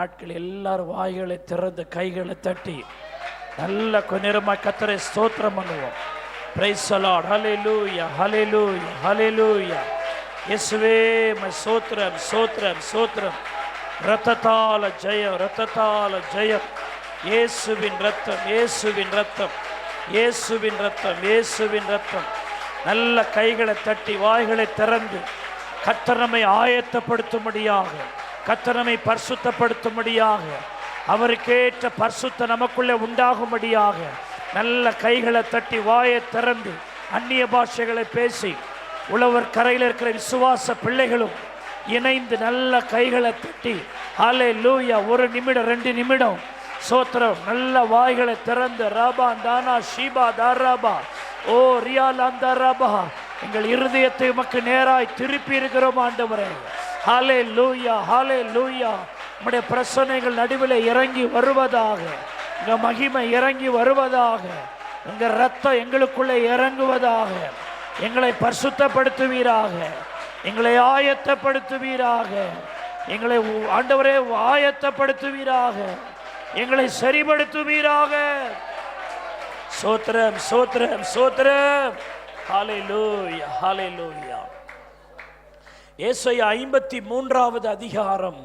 நாட்கள் எல்லாரும் வாய்களை திறந்து கைகளை தட்டி நல்ல கொஞ்ச நேரமாக கர்த்தரை ஸ்தோத்திரம் பண்ணுவோம். Praise the lord. Hallelujah, hallelujah, hallelujah. இயேசுவே மை ஸ்தோத்திரம், ஸ்தோத்திரம், ஸ்தோத்திரம். இரத்தத்தால ஜெயம், இரத்தத்தால ஜெயம். இயேசுவின் இரத்தம், இயேசுவின் இரத்தம், இயேசுவின் இரத்தம், இயேசுவின் இரத்தம். நல்ல கைகளை தட்டி வாய்களை திறந்து கர்த்தர் நம்மை ஆயத்தப்படுத்தும்படியாக, கர்த்தர் நம்மை பரிசுத்தப்படுத்தும்படியாக, அவருக்கேற்ற பரிசுத்த நமக்குள்ளே உண்டாகும்படியாக நல்ல கைகளை தட்டி வாயை திறந்து அந்நிய பாஷைகளை பேசி உழவர் கரையில் இருக்கிற விசுவாச பிள்ளைகளும் இணைந்து நல்ல கைகளை தட்டி ஹல்லேலூயா. 1 நிமிடம் 2 நிமிடம் சோத்திரம். நல்ல வாய்களை திறந்து ராபா தானா ஷீபா தாராபா ஓ ரியாலாந்தராபா. எங்கள் இருதயத்தை உமக்கு நேராய் திருப்பி இருக்கிறோம் ஆண்டவரே. ஹல்லேலூயா, ஹல்லேலூயா. நம்முடைய பிரசன்னைகள் நடுவில் இறங்கி வருவதாக, உங்க மகிமை இறங்கி வருவதாக, உங்க ரத்தம் எங்களுக்குள்ளே இறங்குவதாக. எங்களை பரிசுத்தப்படுத்துவீராக, எங்களை ஆயத்தப்படுத்துவீராக, எங்களை ஆண்டவரே ஆயத்தப்படுத்துவீராக, எங்களை சரிபடுத்துவீராக. சோத்திரம், சோத்திரம், சோத்திரம். ஹல்லேலூயா, ஹல்லேலூயா. ஏசாயா 53வது அதிகாரம்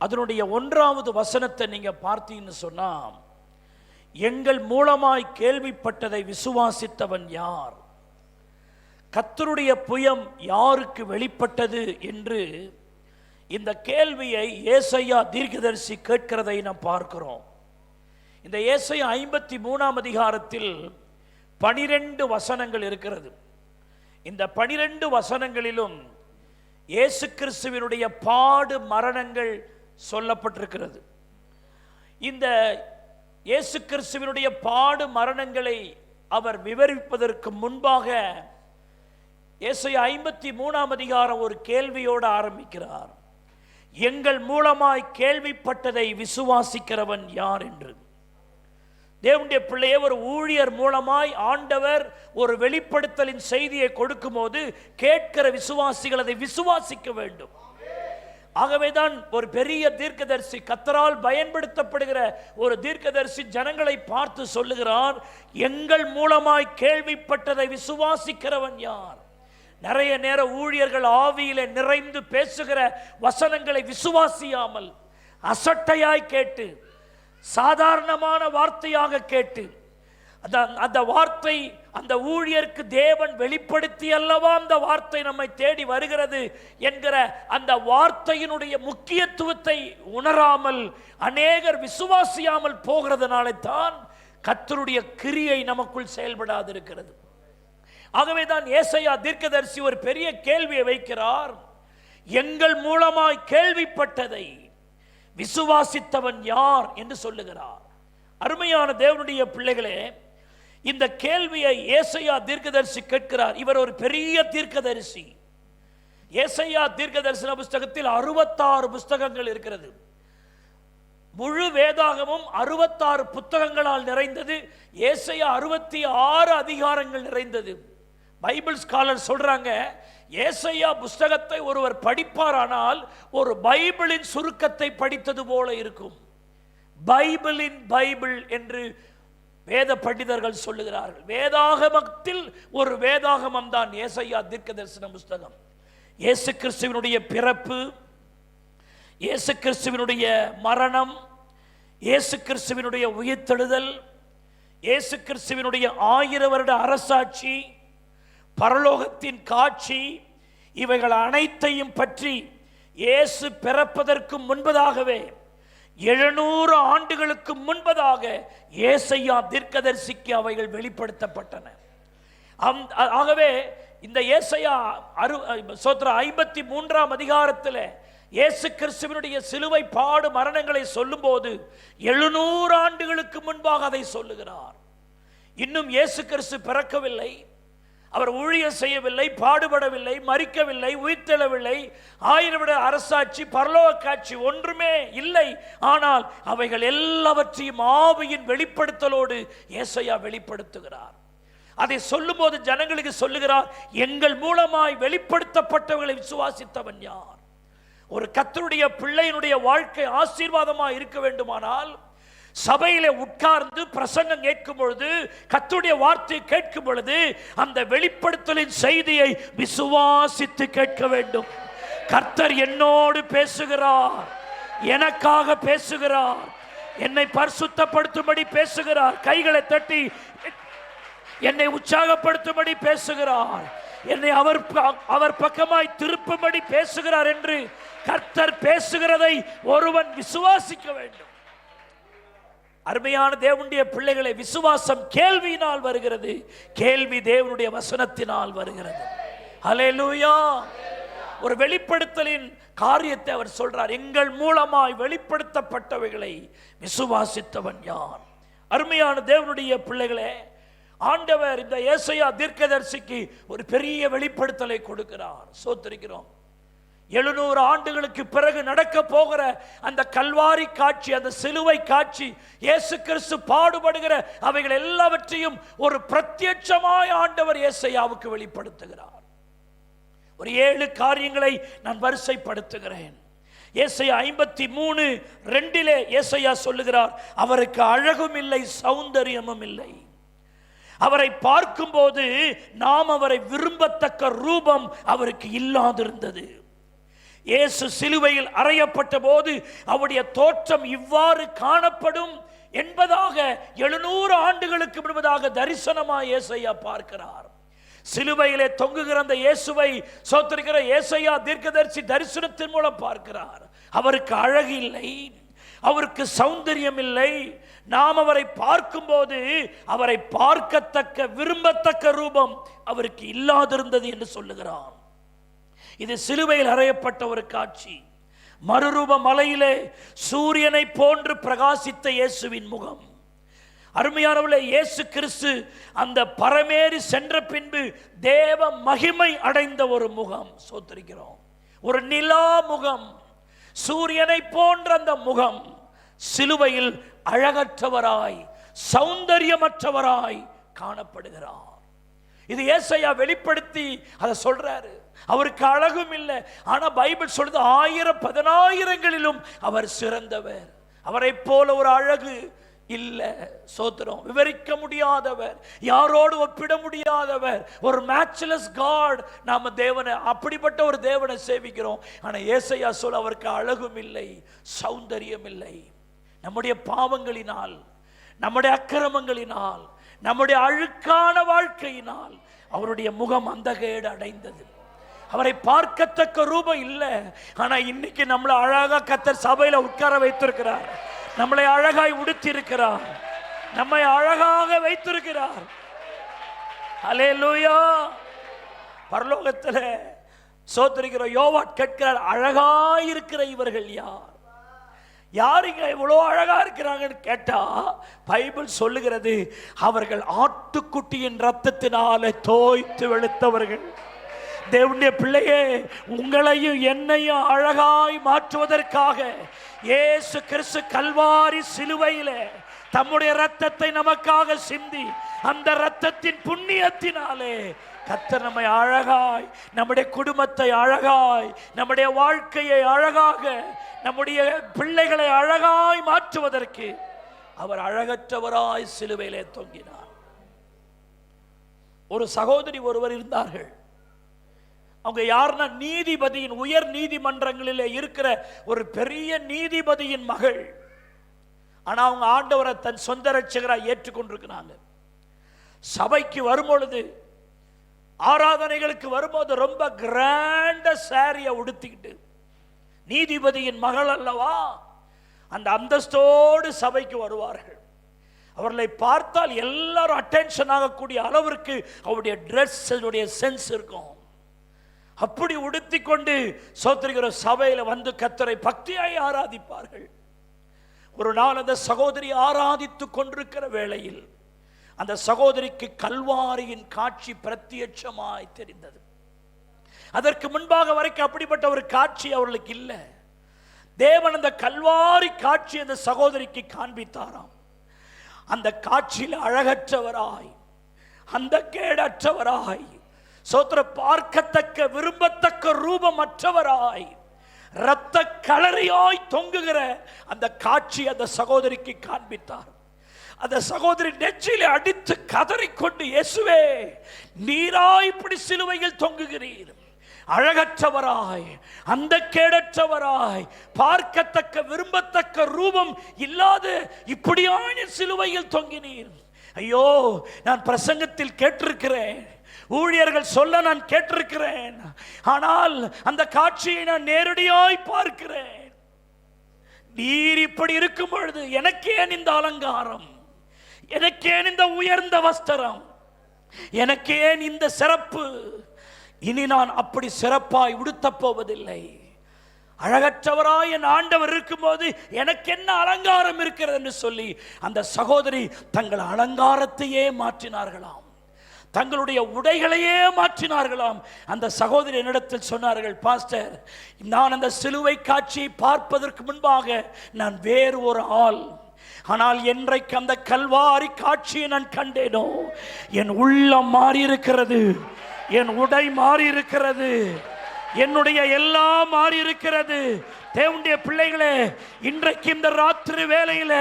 அதனுடைய 1வது வசனத்தை நீங்க பார்த்தீங்கன்னு சொன்னா, எங்கள் மூலமாய் கேள்விப்பட்டதை விசுவாசித்தவன் யார், கர்த்தருடைய புயம் யாருக்கு வெளிப்பட்டது என்று இந்த கேள்வியை ஏசாயா தீர்க்கதரிசி கேட்கிறதை நாம் பார்க்கிறோம். இந்த ஏசாயா 53ஆம் அதிகாரத்தில் 12 வசனங்கள் இருக்கிறது. இந்த 12 வசனங்களிலும் இயேசு கிறிஸ்துவினுடைய பாடு மரணங்கள் சொல்லப்பட்டிருக்கிறது. இந்த இயேசு கிறிஸ்துவினுடைய பாடு மரணங்களை அவர் விவரிப்பதற்கு முன்பாக ஏசாயா 53ஆம் அதிகாரம் ஒரு கேள்வியோடு ஆரம்பிக்கிறார். எங்கள் மூலமாய் கேள்விப்பட்டதை விசுவாசிக்கிறவன் யார் என்று. தேவனுடைய பிள்ளையே, ஒரு ஊழியர் மூலமாய் ஆண்டவர் ஒரு வெளிப்படுத்தலின் செய்தியை கொடுக்கும் போது கேட்கிற விசுவாசிகள் அதை விசுவாசிக்க வேண்டும். ஆகவேதான் ஒரு பெரிய தீர்க்கதரிசி, கர்த்தரால் பயன்படுத்தப்படுகிற ஒரு தீர்க்கதரிசி ஜனங்களை பார்த்து சொல்லுகிறார், எங்கள் மூலமாய் கேள்விப்பட்டதை விசுவாசிக்கிறவன் யார். நிறைய நேர ஊழியர்கள் ஆவியில நிறைந்து பேசுகிற வசனங்களை விசுவாசியாமல் அசட்டையாய் கேட்டு, சாதாரணமான வார்த்தையாக கேட்டு, அந்த வார்த்தை அந்த ஊழியருக்கு தேவன் வெளிப்படுத்தி அல்லவா அந்த வார்த்தை நம்மை தேடி வருகிறது என்கிற அந்த வார்த்தையினுடைய முக்கியத்துவத்தை உணராமல் அநேகர் விசுவாசியாமல் போகிறதுனாலே தான் கர்த்தருடைய கிரியை நமக்குள் செயல்படாது இருக்கிறது. ஆகவேதான் ஏசாயா தீர்க்கதரிசி ஒரு பெரிய கேள்வியை வைக்கிறார். எங்கள் மூலமாய் கேள்விப்பட்டதை விசுவாசித்தவன் யார் என்று சொல்லுகிறார். அருமையான தேவனுடைய பிள்ளைகளே, இந்த கேள்வியை ஏசாயா தீர்க்கதரிசி கேட்கிறார். இவர் ஒரு பெரிய தீர்க்கதரிசி. ஏசாயா தீர்க்கதரிசன புஸ்தகத்தில் 66 புஸ்தகங்கள் இருக்கிறது. முழு வேதாகமும் 66 புத்தகங்களால் நிறைந்தது. ஏசாயா 66 அதிகாரங்கள் நிறைந்தது. பைபிள் ஸ்காலர் சொல்றாங்க, ஏசாயா புஸ்தகத்தை ஒருவர் படிப்பாரானால் ஒரு பைபிளின் சுருக்கத்தை படித்தது போல இருக்கும். பைபிளின் பைபிள் என்று வேத பண்டிதர்கள் சொல்லுகிறார்கள். வேதாகமத்தில் ஒரு வேதாகமம் தான் ஏசாயா தீர்க்கதரிசன புஸ்தகம். இயேசு கிறிஸ்துவினுடைய பிறப்பு, இயேசு கிறிஸ்துவினுடைய மரணம், இயேசு கிறிஸ்துவினுடைய உயிர்த்தெழுதல், இயேசு கிறிஸ்துவினுடைய 1000 வருட அரசாட்சி, பரலோகத்தின் காட்சி, இவைகள் அனைத்தையும் பற்றி இயேசு பிறப்பதற்கு முன்பதாகவே 700 ஆண்டுகளுக்கு முன்பதாக ஏசாயா தீர்க்கதரிசிக்கு அவைகள் வெளிப்படுத்தப்பட்டன. ஆகவே இந்த ஏசாயா 53ஆம் அதிகாரத்தில் இயேசு கிறிஸ்துவினுடைய சிலுவை பாடு மரணங்களை சொல்லும் போது 700 ஆண்டுகளுக்கு முன்பாக அதை சொல்லுகிறார். இன்னும் இயேசு கிறிஸ்து பிறக்கவில்லை, அவர் ஊழியம் செய்யவில்லை, பாடுபடவில்லை, மரிக்கவில்லை, உயிர்த்தெழவில்லை, 1000 வருட அரசாட்சி, பரலோக காட்சி ஒன்றுமே இல்லை. ஆனால் அவைகள் எல்லாவற்றையும் ஆவியின் வெளிப்படுத்தலோடு ஏசாயா வெளிப்படுத்துகிறார். அதை சொல்லும் போது ஜனங்களுக்கு சொல்லுகிறார், எங்கள் மூலமாய் வெளிப்படுத்தப்பட்டவர்களை விசுவாசித்தவன் யார். ஒரு கர்த்தருடைய பிள்ளையினுடைய வாழ்க்கை ஆசீர்வாதமா இருக்க வேண்டுமானால் சபையிலே உட்கார்ந்து பிரசங்கம் கேட்கும் பொழுது, கர்த்தருடைய வார்த்தை கேட்கும் பொழுது அந்த வெளிப்படுத்தலின் செய்தியை விசுவாசித்து கேட்க வேண்டும். கர்த்தர் என்னோடு பேசுகிறார், எனக்காக பேசுகிறார், என்னை பரிசுத்தப்படுத்தும்படி பேசுகிறார், கைகளை தட்டி என்னை உற்சாகப்படுத்தும்படி பேசுகிறார், என்னை அவர் பக்கமாய் திருப்பும்படி பேசுகிறார் என்று கர்த்தர் பேசுகிறதை ஒருவன் விசுவாசிக்க வேண்டும். அருமையான தேவனுடைய பிள்ளைகளை, விசுவாசம் கேள்வியினால் வருகிறது, கேள்வி தேவனுடைய வசனத்தினால் வருகிறது. ஹல்லேலூயா. ஒரு வெளிப்படுத்தலின் காரியத்தை அவர் சொல்றார். எங்கள் மூலமாய் வெளிப்படுத்தப்பட்டவைகளை விசுவாசித்தவன் யார்? அருமையான தேவனுடைய பிள்ளைகளே, ஆண்டவர் இந்த ஏசாயா தீர்க்கதரிசிக்கு ஒரு பெரிய வெளிப்படுத்தலை கொடுக்கிறார். சோத்திருக்கிறோம். 700 ஆண்டுகளுக்கு பிறகு நடக்க போகிற அந்த கல்வாரி காட்சி, அந்த சிலுவை காட்சி, இயேசு கிறிஸ்து பாடுபடுகிற அவைகள் எல்லாவற்றையும் ஒரு பிரத்யட்சமாய் ஆண்டவர் ஏசாயாவுக்கு வெளிப்படுத்துகிறார். ஒரு 7 காரியங்களை நான் வரிசைப்படுத்துகிறேன். ஏசாயா 53:2 ஏசாயா சொல்லுகிறார், அவருக்கு அழகும் இல்லை, சௌந்தரியமும் இல்லை. அவரை பார்க்கும்போது நாம் அவரை விரும்பத்தக்க ரூபம் அவருக்கு இல்லாதிருந்தது. இயேசு சிலுவையில் அறையப்பட்ட போது அவருடைய தோற்றம் இவ்வாறு காணப்படும் என்பதாக 700 ஆண்டுகளுக்கு முன்பதாக தரிசனமாய் ஏசாயா பார்க்கிறார். சிலுவையிலே தொங்குகிற அந்த இயேசுவை சோத்திருக்கிற ஏசாயா தீர்க்கதரிசி தரிசனத்தின் மூலம் பார்க்கிறார். அவருக்கு அழகு இல்லை, அவருக்கு சௌந்தரியம் இல்லை. நாம் அவரை பார்க்கும்போது அவரை பார்க்கத்தக்க விரும்பத்தக்க ரூபம் அவருக்கு இல்லாதிருந்தது என்று சொல்லுகிறான். இது சிலுவையில் அறையப்பட்ட ஒரு காட்சி. மறுரூப மலையிலே சூரியனை போன்று பிரகாசித்த இயேசுவின் முகம். அருமையானவர்களே, இயேசு கிறிஸ்து அந்த பரமேறி சென்ற பின்பு தேவ மகிமை அடைந்த ஒரு முகம். சோத்திருக்கிறோம். ஒரு நிலா முகம், சூரியனை போன்ற அந்த முகம் சிலுவையில் அழகற்றவராய், சௌந்தரியமற்றவராய் காணப்படுகிறார். இது ஏசாயா வெளிப்படுத்தி அதை சொல்றாரு. அவருக்கு அழகும் இல்லை, ஆனா பைபிள் சொல்றது 1000-10,000ங்களிலும் அவர் சிறந்தவர். அவரை போல ஒரு அழகு இல்லை. சோத்திரம். விவரிக்க முடியாதவர், யாரோடு ஒப்பிட முடியாதவர், ஒரு மேட்ச்லெஸ் காட். நாம தேவனை, அப்படிப்பட்ட ஒரு தேவனை சேவிக்கிறோம். ஆனா ஏசாயா சொல்ல அவருக்கு அழகும் இல்லை, சௌந்தரியம் இல்லை. நம்முடைய பாவங்களினால், நம்முடைய அக்கிரமங்களினால், நம்முடைய அழுக்கான வாழ்க்கையினால் அவருடைய முகம் அந்தகேடு அடைந்தது. அவரை பார்க்கத்தக்க ரூபம் இல்லை. ஆனா இன்னைக்கு நம்மளை அழகா கர்த்தர் சபையில உட்கார வைத்திருக்கிறார். நம்மளை அழகாய் உடுத்தி இருக்கிறார், நம்மை அழகாக வைத்திருக்கிறார். ஹல்லேலூயா. பரலோகத்தில் சோத்திருக்கிற யோவான் கேட்கிறார், அழகாயிருக்கிற இவர்கள் யார்? யாருங்க இவ்வளோ அழகா இருக்கிறாங்கன்னு கேட்டா பைபிள் சொல்லுகிறது, அவர்கள் ஆட்டுக்குட்டியின் ரத்தத்தினால தோய்த்து வெளுத்தவர்கள். தேவனுடைய பிள்ளையே, உங்களையும் என்னையும் அழகாய் மாற்றுவதற்காக இயேசு கிறிஸ்து கல்வாரி சிலுவையிலே தம்முடைய ரத்தத்தை நமக்காக சிந்தி, அந்த ரத்தத்தின் புண்ணியத்தினாலே கர்த்தர் நம்மை அழகாய், நம்முடைய குடும்பத்தை அழகாய், நம்முடைய வாழ்க்கையை அழகாக, நம்முடைய பிள்ளைகளை அழகாய் மாற்றுவதற்கு அவர் அழகற்றவராய் சிலுவையிலே தொங்கினார். ஒரு சகோதரி ஒருவர் இருந்தார்கள். அவங்க யாருன்னா நீதிபதியின், உயர் நீதிமன்றங்களிலே இருக்கிற ஒரு பெரிய நீதிபதியின் மகள். ஆனா அவங்க ஆண்டவரை தன் சொந்த ரட்சகராய் ஏற்றுக்கொண்டிருக்கிறாங்க. சபைக்கு வரும்பொழுது, ஆராதனைகளுக்கு வரும்போது ரொம்ப கிராண்ட சாரியை உடுத்திக்கிட்டு, நீதிபதியின் மகள் அல்லவா, அந்த அந்தஸ்தோடு சபைக்கு வருவார்கள். அவர்களை பார்த்தால் எல்லாரும் அட்டென்ஷன் ஆகக்கூடிய அளவிற்கு அவருடைய ட்ரெஸ் சென்ஸ் இருக்கும். அப்படி உடுத்தி கொண்டு சோத்திரிக்கிற சபையில வந்து கர்த்தரை பக்தியாய் ஆராதிப்பார்கள். ஒரு நாள் அந்த சகோதரி ஆராதித்துக் கொண்டிருக்கிற வேளையில் அந்த சகோதரிக்கு கல்வாரியின் காட்சி பிரத்யட்சமாய் தெரிந்தது. அதற்கு முன்பாக வரைக்கும் அப்படிப்பட்ட ஒரு காட்சி அவர்களுக்கு இல்லை. தேவன் அந்த கல்வாரி காட்சி அந்த சகோதரிக்கு காண்பித்தாராம். அந்த காட்சியில் அழகற்றவராய், அந்த கேடற்றவராய், சோத்திர பார்க்கத்தக்க விரும்பத்தக்க ரூபமற்றவராய், இரத்த களரியாய் தொங்குகிற அந்த காட்சி அந்த சகோதரிக்கு காண்பித்தார். அந்த சகோதரி நெற்றியிலே அடித்து கதறிக்கொண்டு, இயேசுவே, நீரா இப்படி சிலுவையில் தொங்குகிறீர், அழகற்றவராய், அந்த கேடற்றவராய், பார்க்கத்தக்க விரும்பத்தக்க ரூபம் இல்லாத இப்படியான சிலுவையில் தொங்கினீர். ஐயோ, நான் பிரசங்கத்தில் கேட்டிருக்கிறேன், ஊழியர்கள் சொல்ல நான் கேட்டிருக்கிறேன், ஆனால் அந்த காட்சியை நான் நேரடியாய் பார்க்கிறேன். நீர் இப்படி இருக்கும் பொழுது எனக்கேன் இந்த அலங்காரம், எனக்கேன் இந்த உயர்ந்த வஸ்திரம், எனக்கேன் இந்த சிறப்பு? இனி நான் அப்படி சிறப்பாய் உடுத்தப் போவதில்லை. அழகற்றவராய் என் ஆண்டவர் இருக்கும்போது எனக்கு என்ன அலங்காரம் இருக்கிறது என்று சொல்லி அந்த சகோதரி தங்கள் அலங்காரத்தையே மாற்றினார்களாம், தங்களுடைய உடைகளையே மாற்றினார்களாம். அந்த சகோதரி என்னிடத்தில் சொன்னார்கள், பாஸ்டர், நான் அந்த சிலுவை காட்சியை பார்ப்பதற்கு முன்பாக நான் வேறு ஒரு ஆள், ஆனால் என்றைக்கு அந்த கல்வாரி காட்சியை நான் கண்டேனோ என் உள்ளம் மாறி இருக்கிறது, என் உடை மாறி இருக்கிறது, என்னுடைய எல்லாம் மாறி இருக்கிறது. தேவனுடைய பிள்ளைகளே, இன்றைக்கு இந்த ராத்திரி வேளையில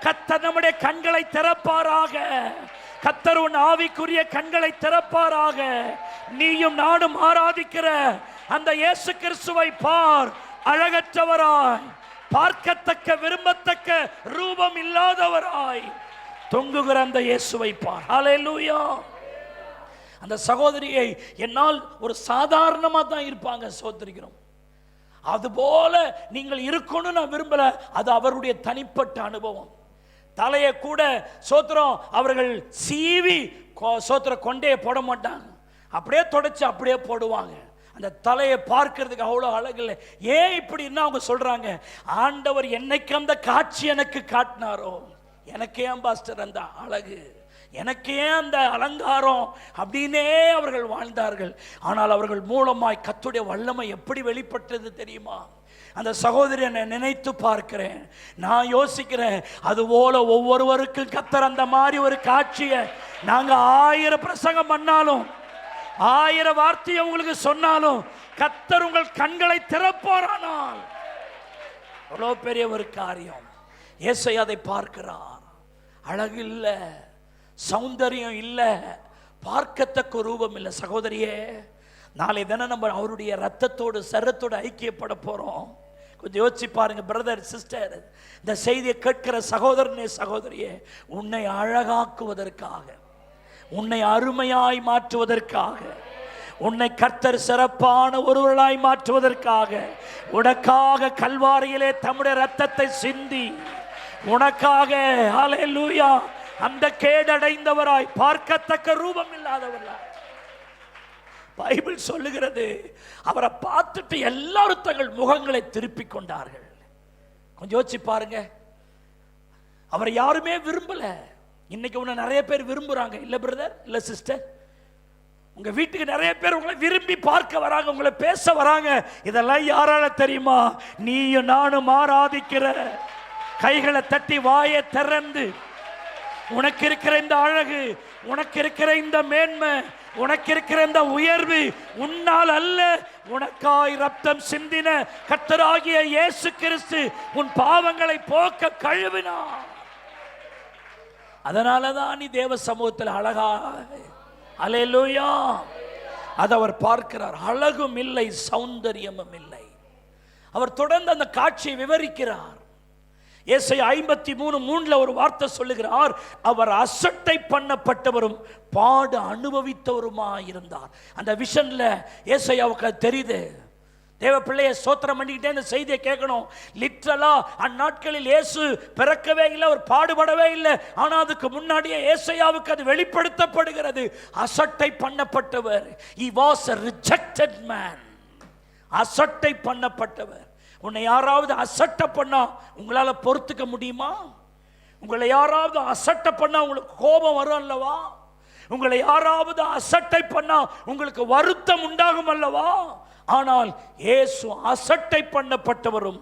கர்த்தர் நம்முடைய கண்களை திறப்பாராக. கர்த்தர் உன் ஆவிக்குரிய கண்களை திறப்பாராக. நீயும் நானும் ஆராதிக்கிற அந்த இயேசு கிறிஸ்துவை பார், அழகற்றவராய், பார்க்கத்தக்க விரும்பத்தக்க ரூபம் இல்லாதவராய் தொங்குகிற அந்த இயேசுவை பார். ஹல்லேலூயா. அந்த சகோதரியை என்னால் ஒரு சாதாரணமா தான் இருப்பாங்க சோதரிக்கிறோம், அதுபோல நீங்கள் இருக்கணும்னு நான் விரும்பல. அது அவருடைய தனிப்பட்ட அனுபவம். தலையை கூட சோத்திரம் அவர்கள் சீவி சோத்திர கொண்டையை போட மாட்டாங்க, அப்படியே தொடச்சு அப்படியே போடுவாங்க. அந்த தலையை பார்க்கிறதுக்கு அவ்வளோ அழகு இல்லை. ஏன் இப்படின்னா அவங்க சொல்றாங்க, ஆண்டவர் என்னைக்கு அந்த காட்சி எனக்கு காட்டினாரோ, எனக்கு ஏன் பாஸ்டர் அந்த அழகு, எனக்கு ஏன் அந்த அலங்காரம் அப்படின்னே அவர்கள் வாழ்ந்தார்கள். ஆனால் அவர்கள் மூலமாய் கர்த்தருடைய வல்லமை எப்படி வெளிப்பட்டது தெரியுமா? அந்த சகோதரியை நான் நினைத்து பார்க்கிறேன், நான் யோசிக்கிறேன், அதுபோல ஒவ்வொருவருக்கும் கர்த்தர் அந்த மாதிரி ஒரு காட்சியை, நாங்க 1000 பிரசங்கம் பண்ணாலும், 1000 வார்த்தையை உங்களுக்கு சொன்னாலும், கர்த்தர் உங்கள் கண்களை திறப்பாரானால் அவ்வளோ பெரிய ஒரு காரியம். இயேசு அதை பார்க்கிறார். அழகு இல்லை, சௌந்தரியம் இல்லை, பார்க்கத்தக்க ரூபம் இல்லை. சகோதரியே, நாளை தினம் நம்ம அவருடைய ரத்தத்தோடு சரத்தோடு ஐக்கியப்பட போறோம். கொஞ்சம் யோசிச்சு பாருங்க பிரதர், சிஸ்டர், இந்த செய்தியை கேட்கிற சகோதரனே, சகோதரியே, உன்னை அழகாக்குவதற்காக, உன்னை அருமையாய் மாற்றுவதற்காக, உன்னை கர்த்தர் சிறப்பான ஒருவராய் மாற்றுவதற்காக, உனக்காக கல்வாரியிலே தம்முடைய ரத்தத்தை சிந்தி உனக்காக, ஹல்லேலூயா, அந்த கேடடைந்தவராய், பார்க்கத்தக்க ரூபம் இல்லாதவராய், பைபிள் சொல்லுகிறது, அவரை பார்த்துட்டு எல்லாரும் தங்கள் முகங்களை திருப்பிக் கொண்டார்கள். கொஞ்சம் யோசிச்சு பாருங்க, அவரை யாருமே விரும்பல. இன்னைக்கு உன்னை நிறைய பேர் விரும்புறாங்க, இல்ல பிரதர், இல்ல சிஸ்டர்? உங்க வீட்டுக்கு நிறைய பேர் உங்களை விரும்பி பார்க்க வராங்க, உங்களை பேச வராங்க. இதெல்லாம் யாரால தெரியுமா? நீயும் நானும் ஆராதிக்கிற, கைகளை தட்டி வாயை திறந்து, உனக்கு இருக்கிற இந்த அழகு, உனக்கு இருக்கிற இந்த மேன்மை, உனக்கு இருக்கிற இந்த உயர்வு உன்னால் அல்ல, உனக்காய் ரத்தம் சிந்தின கர்த்தராகிய இயேசு கிறிஸ்து உன் பாவங்களை போக்க கழுவினார். அதனாலதான் நீ தேவ சமூகத்தில் அழகா, அல்லேலூயா. அதை அவர் பார்க்கிறார். அழகும் இல்லை, சௌந்தரியமும் இல்லை. அவர் தொடர்ந்து அந்த காட்சியை விவரிக்கிறார். ஏசாயா 53:3 ஒரு வார்த்தை சொல்லுகிறார், அவர் அசட்டை பண்ணப்பட்டவரும் பாடு அனுபவித்தவருமாய் இருந்தார். அந்த விஷன்ல ஏசாயாவுக்கு தெரியுது. தேவ பிள்ளையை ஸ்தோத்திரம் பண்ணிக்கிட்டே இந்த செய்தியை கேட்கணும். லிட்டரலா அந்நாட்களில் இயேசு பிறக்கவே இல்லை, அவர் பாடுபடவே இல்லை. ஆனால் அதுக்கு முன்னாடியே ஏசாயாவுக்கு அது வெளிப்படுத்தப்படுகிறது. அசட்டை பண்ணப்பட்டவர், he was a rejected man, அசட்டை பண்ணப்பட்டவர். உன்னை யாராவது அசட்டை பண்ணா உங்களால பொறுத்துக்க முடியுமா? உங்களை யாராவது அசட்டை பண்ணா உங்களுக்கு கோபம் வரும் அல்லவா? உங்களை யாராவது அசட்டை பண்ணா உங்களுக்கு வருத்தம் உண்டாகும் அல்லவா? ஆனால் இயேசு அசட்டை பண்ணப்பட்டவரும்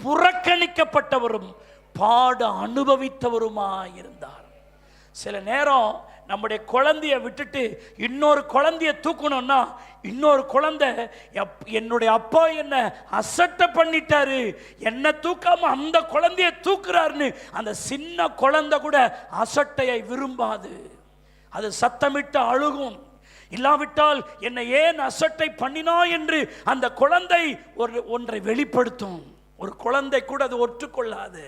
புறக்கணிக்கப்பட்டவரும் பாட அனுபவித்தவருமாய் இருந்தார். சில நேரம் நம்முடைய குழந்தைய விட்டுட்டு இன்னொரு குழந்தைய தூக்கணும்னா, இன்னொரு குழந்தை என்னுடைய அப்பா என்ன அசட்டை பண்ணிட்டாரு, என்ன தூக்காம அந்த குழந்தைய தூக்குறாருன்னு அந்த சின்ன குழந்தை கூட அசட்டையை விரும்பாது. அது சத்தமிட்டு அழுகும். இல்லாவிட்டால் என்னை ஏன் அசட்டை பண்ணினா என்று அந்த குழந்தை ஒன்றை வெளிப்படுத்தும். ஒரு குழந்தை கூட அது ஒற்றுக்கொள்ளாது.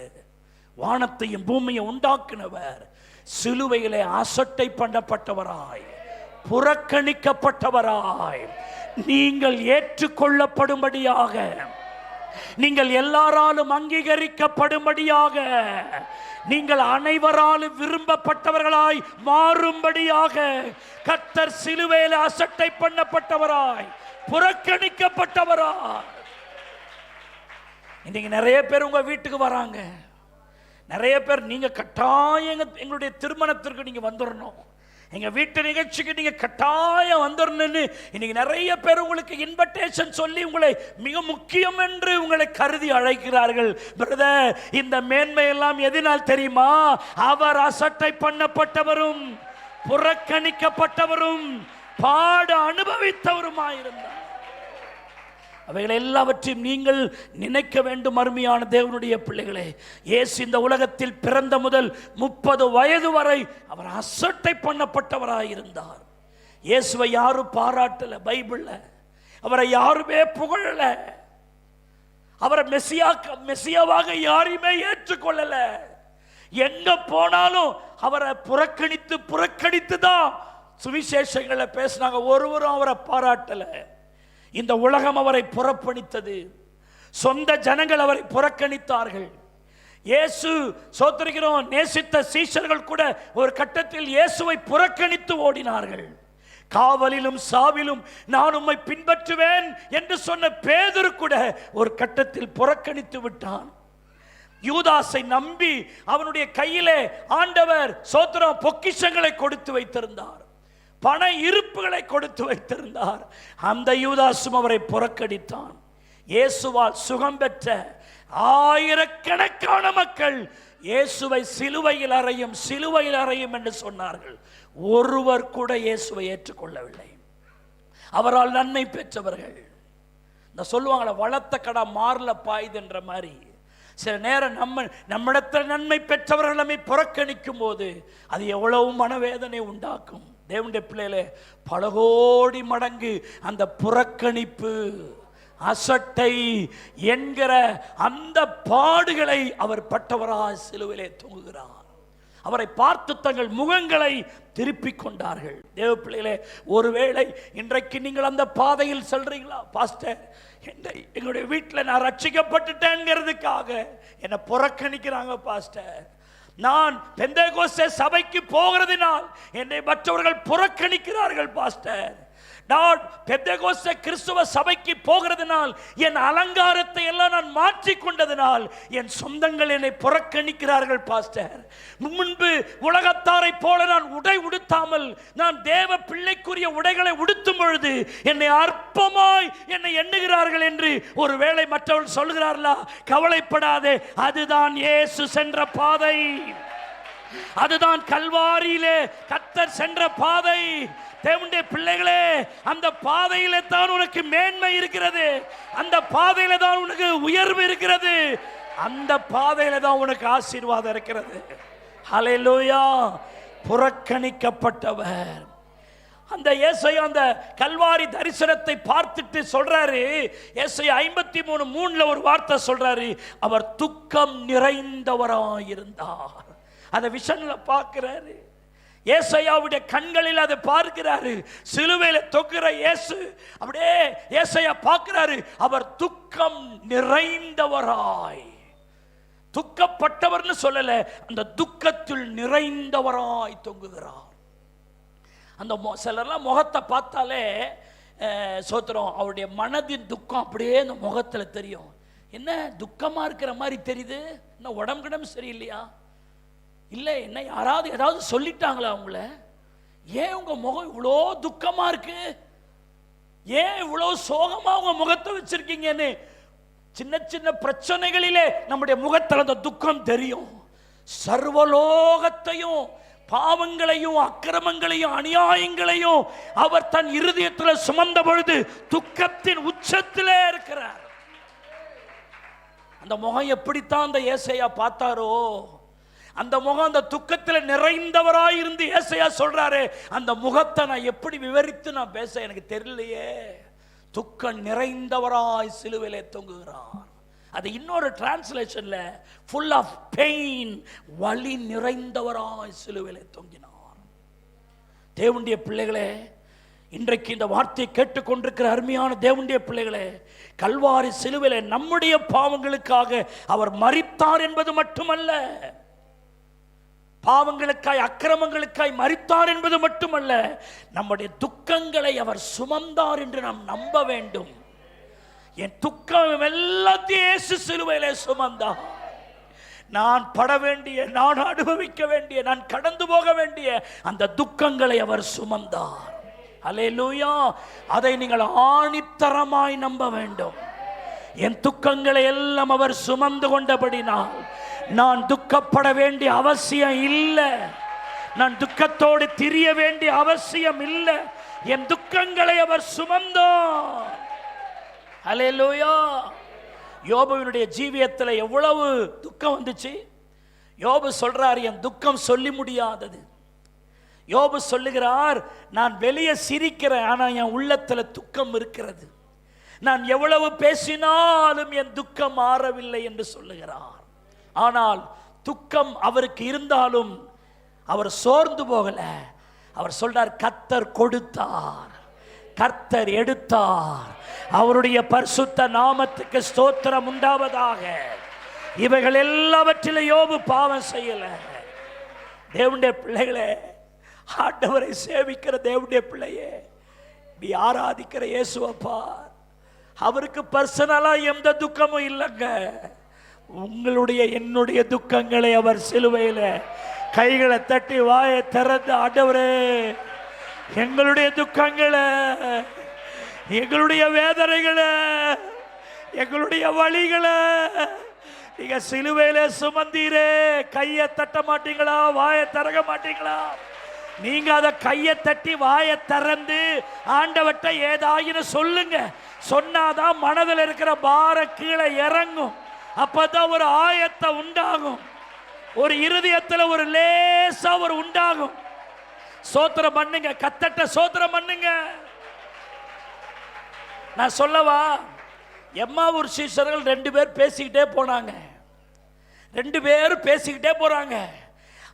வானத்தையும் பூமியை உண்டாக்குனவர் சிலுவையிலே அசட்டை பண்ணப்பட்டவராய், புறக்கணிக்கப்பட்டவராய், நீங்கள் ஏற்றுக்கொள்ளப்படும்படியாக, நீங்கள் எல்லாராலும் அங்கீகரிக்கப்படும்படியாக, நீங்கள் அனைவராலும் விரும்பப்பட்டவர்களாய் மாறும்படியாக கர்த்தர் சிலுவையில் அசட்டை பண்ணப்பட்டவராய், புறக்கணிக்கப்பட்டவராய். இன்னைக்கு நிறைய பேர் உங்க வீட்டுக்கு வராங்க. நிறைய பேர் நீங்க கட்டாயம் எங்களுடைய திருமணத்திற்கு நீங்க வந்துடணும், எங்க வீட்டு நிகழ்ச்சிக்கு நீங்க கட்டாயம் வந்துடணும்னு இன்னைக்கு நிறைய பேர் உங்களுக்கு இன்விடேஷன் சொல்லி உங்களை மிக முக்கியம் என்று உங்களை கருதி அழைக்கிறார்கள். பிரதர், இந்த மேன்மையெல்லாம் எதனால் தெரியுமா? அவர் அசட்டை பண்ணப்பட்டவரும் புறக்கணிக்கப்பட்டவரும் பாட அனுபவித்தவருமாயிருந்தார். அவைகளை எல்லாவற்றையும் நீங்கள் நினைக்க வேண்டும். அருமையான தேவனுடைய பிள்ளைகளே, இயேசு இந்த உலகத்தில் பிறந்த முதல் 30 வயது வரை அவர் அசட்டை பண்ணப்பட்டவராயிருந்தார். இயேசுவை யாரும் பாராட்டல, பைபிள்ல அவரை யாருமே புகழல, அவரை மெசியாவாக யாரையுமே ஏற்றுக்கொள்ளல. எங்க போனாலும் அவரை புறக்கணித்து தான் சுவிசேஷங்களை பேசினாங்க. ஒருவரும் அவரை பாராட்டல. இந்த உலகம் அவரை புறக்கணித்தது. சொந்த ஜனங்கள் அவரை புறக்கணித்தார்கள். இயேசு சோத்திரிக்கிறோம் நேசித்த சீஷர்கள் கூட ஒரு கட்டத்தில் இயேசுவை புறக்கணித்து ஓடினார்கள். காவலிலும் சாவிலும் நான் உம்மை பின்பற்றுவேன் என்று சொன்ன பேதுரு கூட ஒரு கட்டத்தில் புறக்கணித்து விட்டான். யூதாசை நம்பி அவனுடைய கையிலே ஆண்டவர் சோத்திரம் பொக்கிஷங்களை கொடுத்து வைத்திருந்தார், பண இருப்புகளை கொடுத்து வைத்திருந்தார். அந்த யூதாசும் அவரை புறக்கணித்தான். இயேசுவால் சுகம் பெற்ற ஆயிரக்கணக்கான மக்கள் இயேசுவை சிலுவையில் அறையும் என்று சொன்னார்கள். ஒருவர் கூட இயேசுவை ஏற்றுக்கொள்ளவில்லை. அவரால் நன்மை பெற்றவர்கள் இந்த சொல்லுவாங்கள, வளர்த்த கடா மாறல பாயுதுன்ற மாதிரி சில நேரம் நம்மிடத்தில் நன்மை பெற்றவர்கள் நம்மை புறக்கணிக்கும் போது அது எவ்வளவு மனவேதனை உண்டாக்கும். தேவனுடைய பிள்ளைகளே, பல கோடி மடங்கு அந்த புறக்கணிப்பு, அசட்டை என்கிற அந்த பாடுகளை அவர் பட்டவராய் சிலுவையிலே தொங்குகிறார். அவரை பார்த்து தங்கள் முகங்களை திருப்பிக் கொண்டார்கள். தேவ பிள்ளைகளே, ஒருவேளை இன்றைக்கு நீங்கள் அந்த பாதையில் செல்றீங்களா? பாஸ்டர், எங்களுடைய வீட்டில் நான் ரட்சிக்கப்பட்டுட்டேங்கிறதுக்காக என்னை புறக்கணிக்கிறாங்க பாஸ்டர். நான் பெந்தேகோஸ்தே சபைக்கு போகிறதினால் என்னை மற்றவர்கள் புறக்கணிக்கிறார்கள் பாஸ்டர். நான் பெந்தேகோஸ்தே கிறிஸ்துவ சபைக்கு போகிறதினால் என் அலங்காரத்தை எல்லாம் நான் மாற்றிக் கொண்டதினால் என் சொந்தங்கள் என்னை புறக்கணிக்கிறார்கள் பாஸ்டர். முன்பு உலகத்தாரை போல நான் உடை உடுத்தாமல் நான் தேவ பிள்ளைக்குரிய உடைகளை உடுத்தும் பொழுது என்னை அற்பமாய் என்னை எண்ணுகிறார்கள் என்று ஒருவேளை மற்றவர்கள் சொல்கிறார்களா? கவலைப்படாதே, அதுதான் இயேசு சென்ற பாதை, அதுதான் கல்வாரியிலே கர்த்தர் சென்ற பாதை. தேவனுடைய பிள்ளைகளே, அந்த பாதையில தான் உனக்கு மேன்மை இருக்கிறது, அந்த பாதையில தான் உனக்கு உயர்வு இருக்கிறது, அந்த பாதையில தான் உனக்கு ஆசீர்வாதம் இருக்கிறது. ஹல்லேலூயா. புறக்கணிக்கப்பட்டவர் அந்த ஏசாயா அந்த கல்வாரி தரிசனத்தை பார்த்துட்டு சொல்றாரு. ஏசாயா 53:3 ஒரு வார்த்தை சொல்றாரு, அவர் துக்கம் நிறைந்தவராயிருந்தார். அந்த விஷன்ல பார்க்கிறாரு. ஏசாயாவுடைய கண்களில் அதை பார்க்கிறாரு. சிலுவையில தொங்குற இயேசு அப்படியே ஏசாயா பார்க்கிறாரு. அவர் துக்கம் நிறைந்தவராய், துக்கப்பட்டவர்னு சொல்லல, அந்த துக்கத்தில் நிறைந்தவராய் தொங்குகிறார். அந்த சிலர்லாம் முகத்தை பார்த்தாலே சோத்திரம் அவருடைய மனதின் துக்கம் அப்படியே அந்த முகத்தில் தெரியும். என்ன துக்கமா இருக்கிற மாதிரி தெரியுது? என்ன உடம்பு சரியில்லையா? இல்லை, என்ன யாராவது ஏதாவது சொல்லிட்டாங்களா அவங்கள? ஏன் உங்க முகம் இவ்வளோ துக்கமா இருக்கு? ஏன் இவ்வளோ சோகமா உங்க முகத்தை வச்சிருக்கீங்கன்னு சின்ன சின்ன பிரச்சனைகளிலே நம்முடைய முகத்தில் அந்த துக்கம் தெரியும். சர்வலோகத்தையும் பாவங்களையும் அக்கிரமங்களையும் அநியாயங்களையும் அவர் தன் இருதயத்தில் சுமந்த பொழுது துக்கத்தின் உச்சத்திலே இருக்கிறார். அந்த முகம் எப்படித்தான் அந்த ஏசையா பார்த்தாரோ, அந்த முகம் அந்த துக்கத்தில் நிறைந்தவராயிருந்து ஏசையா சொல்றாரு, அந்த முகத்தை நான் எப்படி விவரித்து நான் பேச எனக்கு தெரியலையே. துக்கம் நிறைந்தவராய் சிலுவையிலே தொங்குகிறார். அது இன்னொரு டிரான்ஸ்லேஷன்ல full of pain, வலி நிறைந்தவராய் சிலுவையிலே தொங்கினார். தேவனுடைய பிள்ளைகளே, இன்றைக்கு இந்த வார்த்தையை கேட்டுக்கொண்டிருக்கிற அருமையான தேவனுடைய பிள்ளைகளே, கல்வாரி சிலுவையிலே நம்முடைய பாவங்களுக்காக அவர் மரித்தார் என்பது மட்டுமல்ல, பாவங்களுக்காய் அக்கிரமங்களுக்காய் மரித்தார் என்பது மட்டுமல்ல, நம்முடைய துக்கங்களை அவர் சுமந்தார் என்று நாம் நம்ப வேண்டும். என் துக்கம் எல்லாத்தையும் இயேசு சிலுவையிலே சுமந்தார். நான் பட வேண்டிய, நான் அனுபவிக்க வேண்டிய, நான் கடந்து போக வேண்டிய அந்த துக்கங்களை அவர் சுமந்தார். அல்லேலூயா. அதை நீங்கள் ஆணித்தரமாய் நம்ப வேண்டும். என் துக்கங்களை எல்லாம் அவர் சுமந்து கொண்டபடினால் நான் துக்கப்பட வேண்டிய அவசியம் இல்லை, நான் துக்கத்தோடு திரிய வேண்டிய அவசியம் இல்லை. என் துக்கங்களை அவர் சுமந்தார். அல்லேலூயா. யோபுவினுடைய ஜீவியத்தில் எவ்வளவு துக்கம் வந்துச்சு. யோபு சொல்றார், என் துக்கம் சொல்லி முடியாதது. யோபு சொல்லுகிறார், நான் வெளியே சிரிக்கிறேன், ஆனால் என் உள்ளத்தில் துக்கம் இருக்கிறது. நான் எவ்வளவு பேசினாலும் என் துக்கம் மாறவில்லை என்று சொல்லுகிறார். ஆனால் துக்கம் அவருக்கு இருந்தாலும் அவர் சோர்ந்து போகல. அவர் சொல்றார், கர்த்தர் கொடுத்தார், கர்த்தர் எடுத்தார், அவருடைய பரிசுத்த நாமத்துக்கு ஸ்தோத்திரம் உண்டாவதாக. இவைகள் எல்லாவற்றிலும் யோபு பாவம் செய்யல. தேவனுடைய பிள்ளைகளே, ஆண்டவரை சேவிக்கிற தேவனுடைய பிள்ளையே, நீ ஆராதிக்கிற இயேசுவப்பா, அவருக்கு பர்சனலா எந்த துக்கமும் இல்லைங்க. உங்களுடைய என்னுடைய துக்கங்களை அவர் சிலுவையில கைகளை தட்டி வாயை திறந்து, ஆண்டவரே எங்களுடைய துக்கங்களை, எங்களுடைய வேதனைகளை, எங்களுடைய வழிகளை நீங்க சிலுவையில சுமந்தீரே, கையை தட்ட மாட்டீங்களா? வாயை திறக்க மாட்டீங்களா? நீங்க அதை கையை தட்டி வாயை திறந்து ஆண்டவர்ட்ட ஏதாயினும் சொல்லுங்க. சொன்னாதான் மனதில் இருக்கிற பாரம் கீழே இறங்கும். அப்பதான் ஒரு ஆயத்தை உண்டாகும், ஒரு இருதயத்தில் ஒரு லேசா ஒரு உண்டாகும். சோத்திரம் பண்ணுங்க, கத்தட்ட சோத்திரம் பண்ணுங்க. நான் சொல்லவா, எம்மாவூர் சீஷர்கள் 2 பேர் பேசிக்கிட்டே போனாங்க. 2 பேரும் பேசிக்கிட்டே போறாங்க.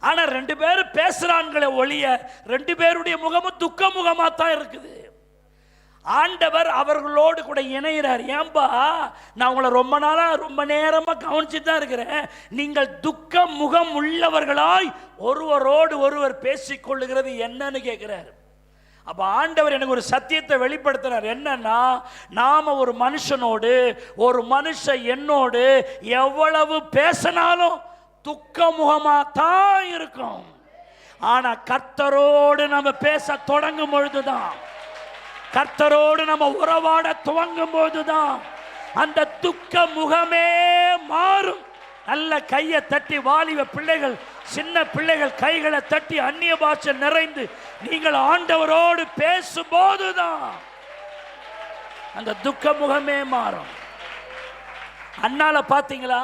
ஆனா 2 பேரும் பேசுறாங்களே ஒழிய 2 பேருடைய முகமும் துக்க முகமா தான் இருக்குது. ஆண்டவர் அவர்களோடு கூட இணைகிறார். ஏன்பா, நான் உங்களை ரொம்ப நாளா ரொம்ப நேரமா கவனிச்சுட்டு தான் இருக்கிறேன். நீங்கள் துக்க முகம் உள்ளவர்களாய் ஒருவரோடு ஒருவர் பேசிக் கொள்ளுகிறது என்னன்னு கேட்கிறார். அப்ப ஆண்டவர் எனக்கு ஒரு சத்தியத்தை வெளிப்படுத்துறார். என்னன்னா, நாம ஒரு மனுஷனோடு, ஒரு மனுஷன் என்னோடு எவ்வளவு பேசினாலும் துக்க முகமா தான் இருக்கும். ஆனா கர்த்தரோடு நம்ம பேச தொடங்கும் பொழுதுதான், கர்த்தரோடு நம்ம உறவாட துவங்கும் போதுதான் அந்த துக்க முகமே மாறும். நல்ல கையை தட்டி, வாலிப பிள்ளைகள், சின்ன பிள்ளைகள் கைகளை தட்டி அந்நிய பாஷை நிறைந்து நீங்கள் ஆண்டவரோடு பேசும் போதுதான் அந்த துக்க முகமே மாறும். அண்ணால பாத்தீங்களா?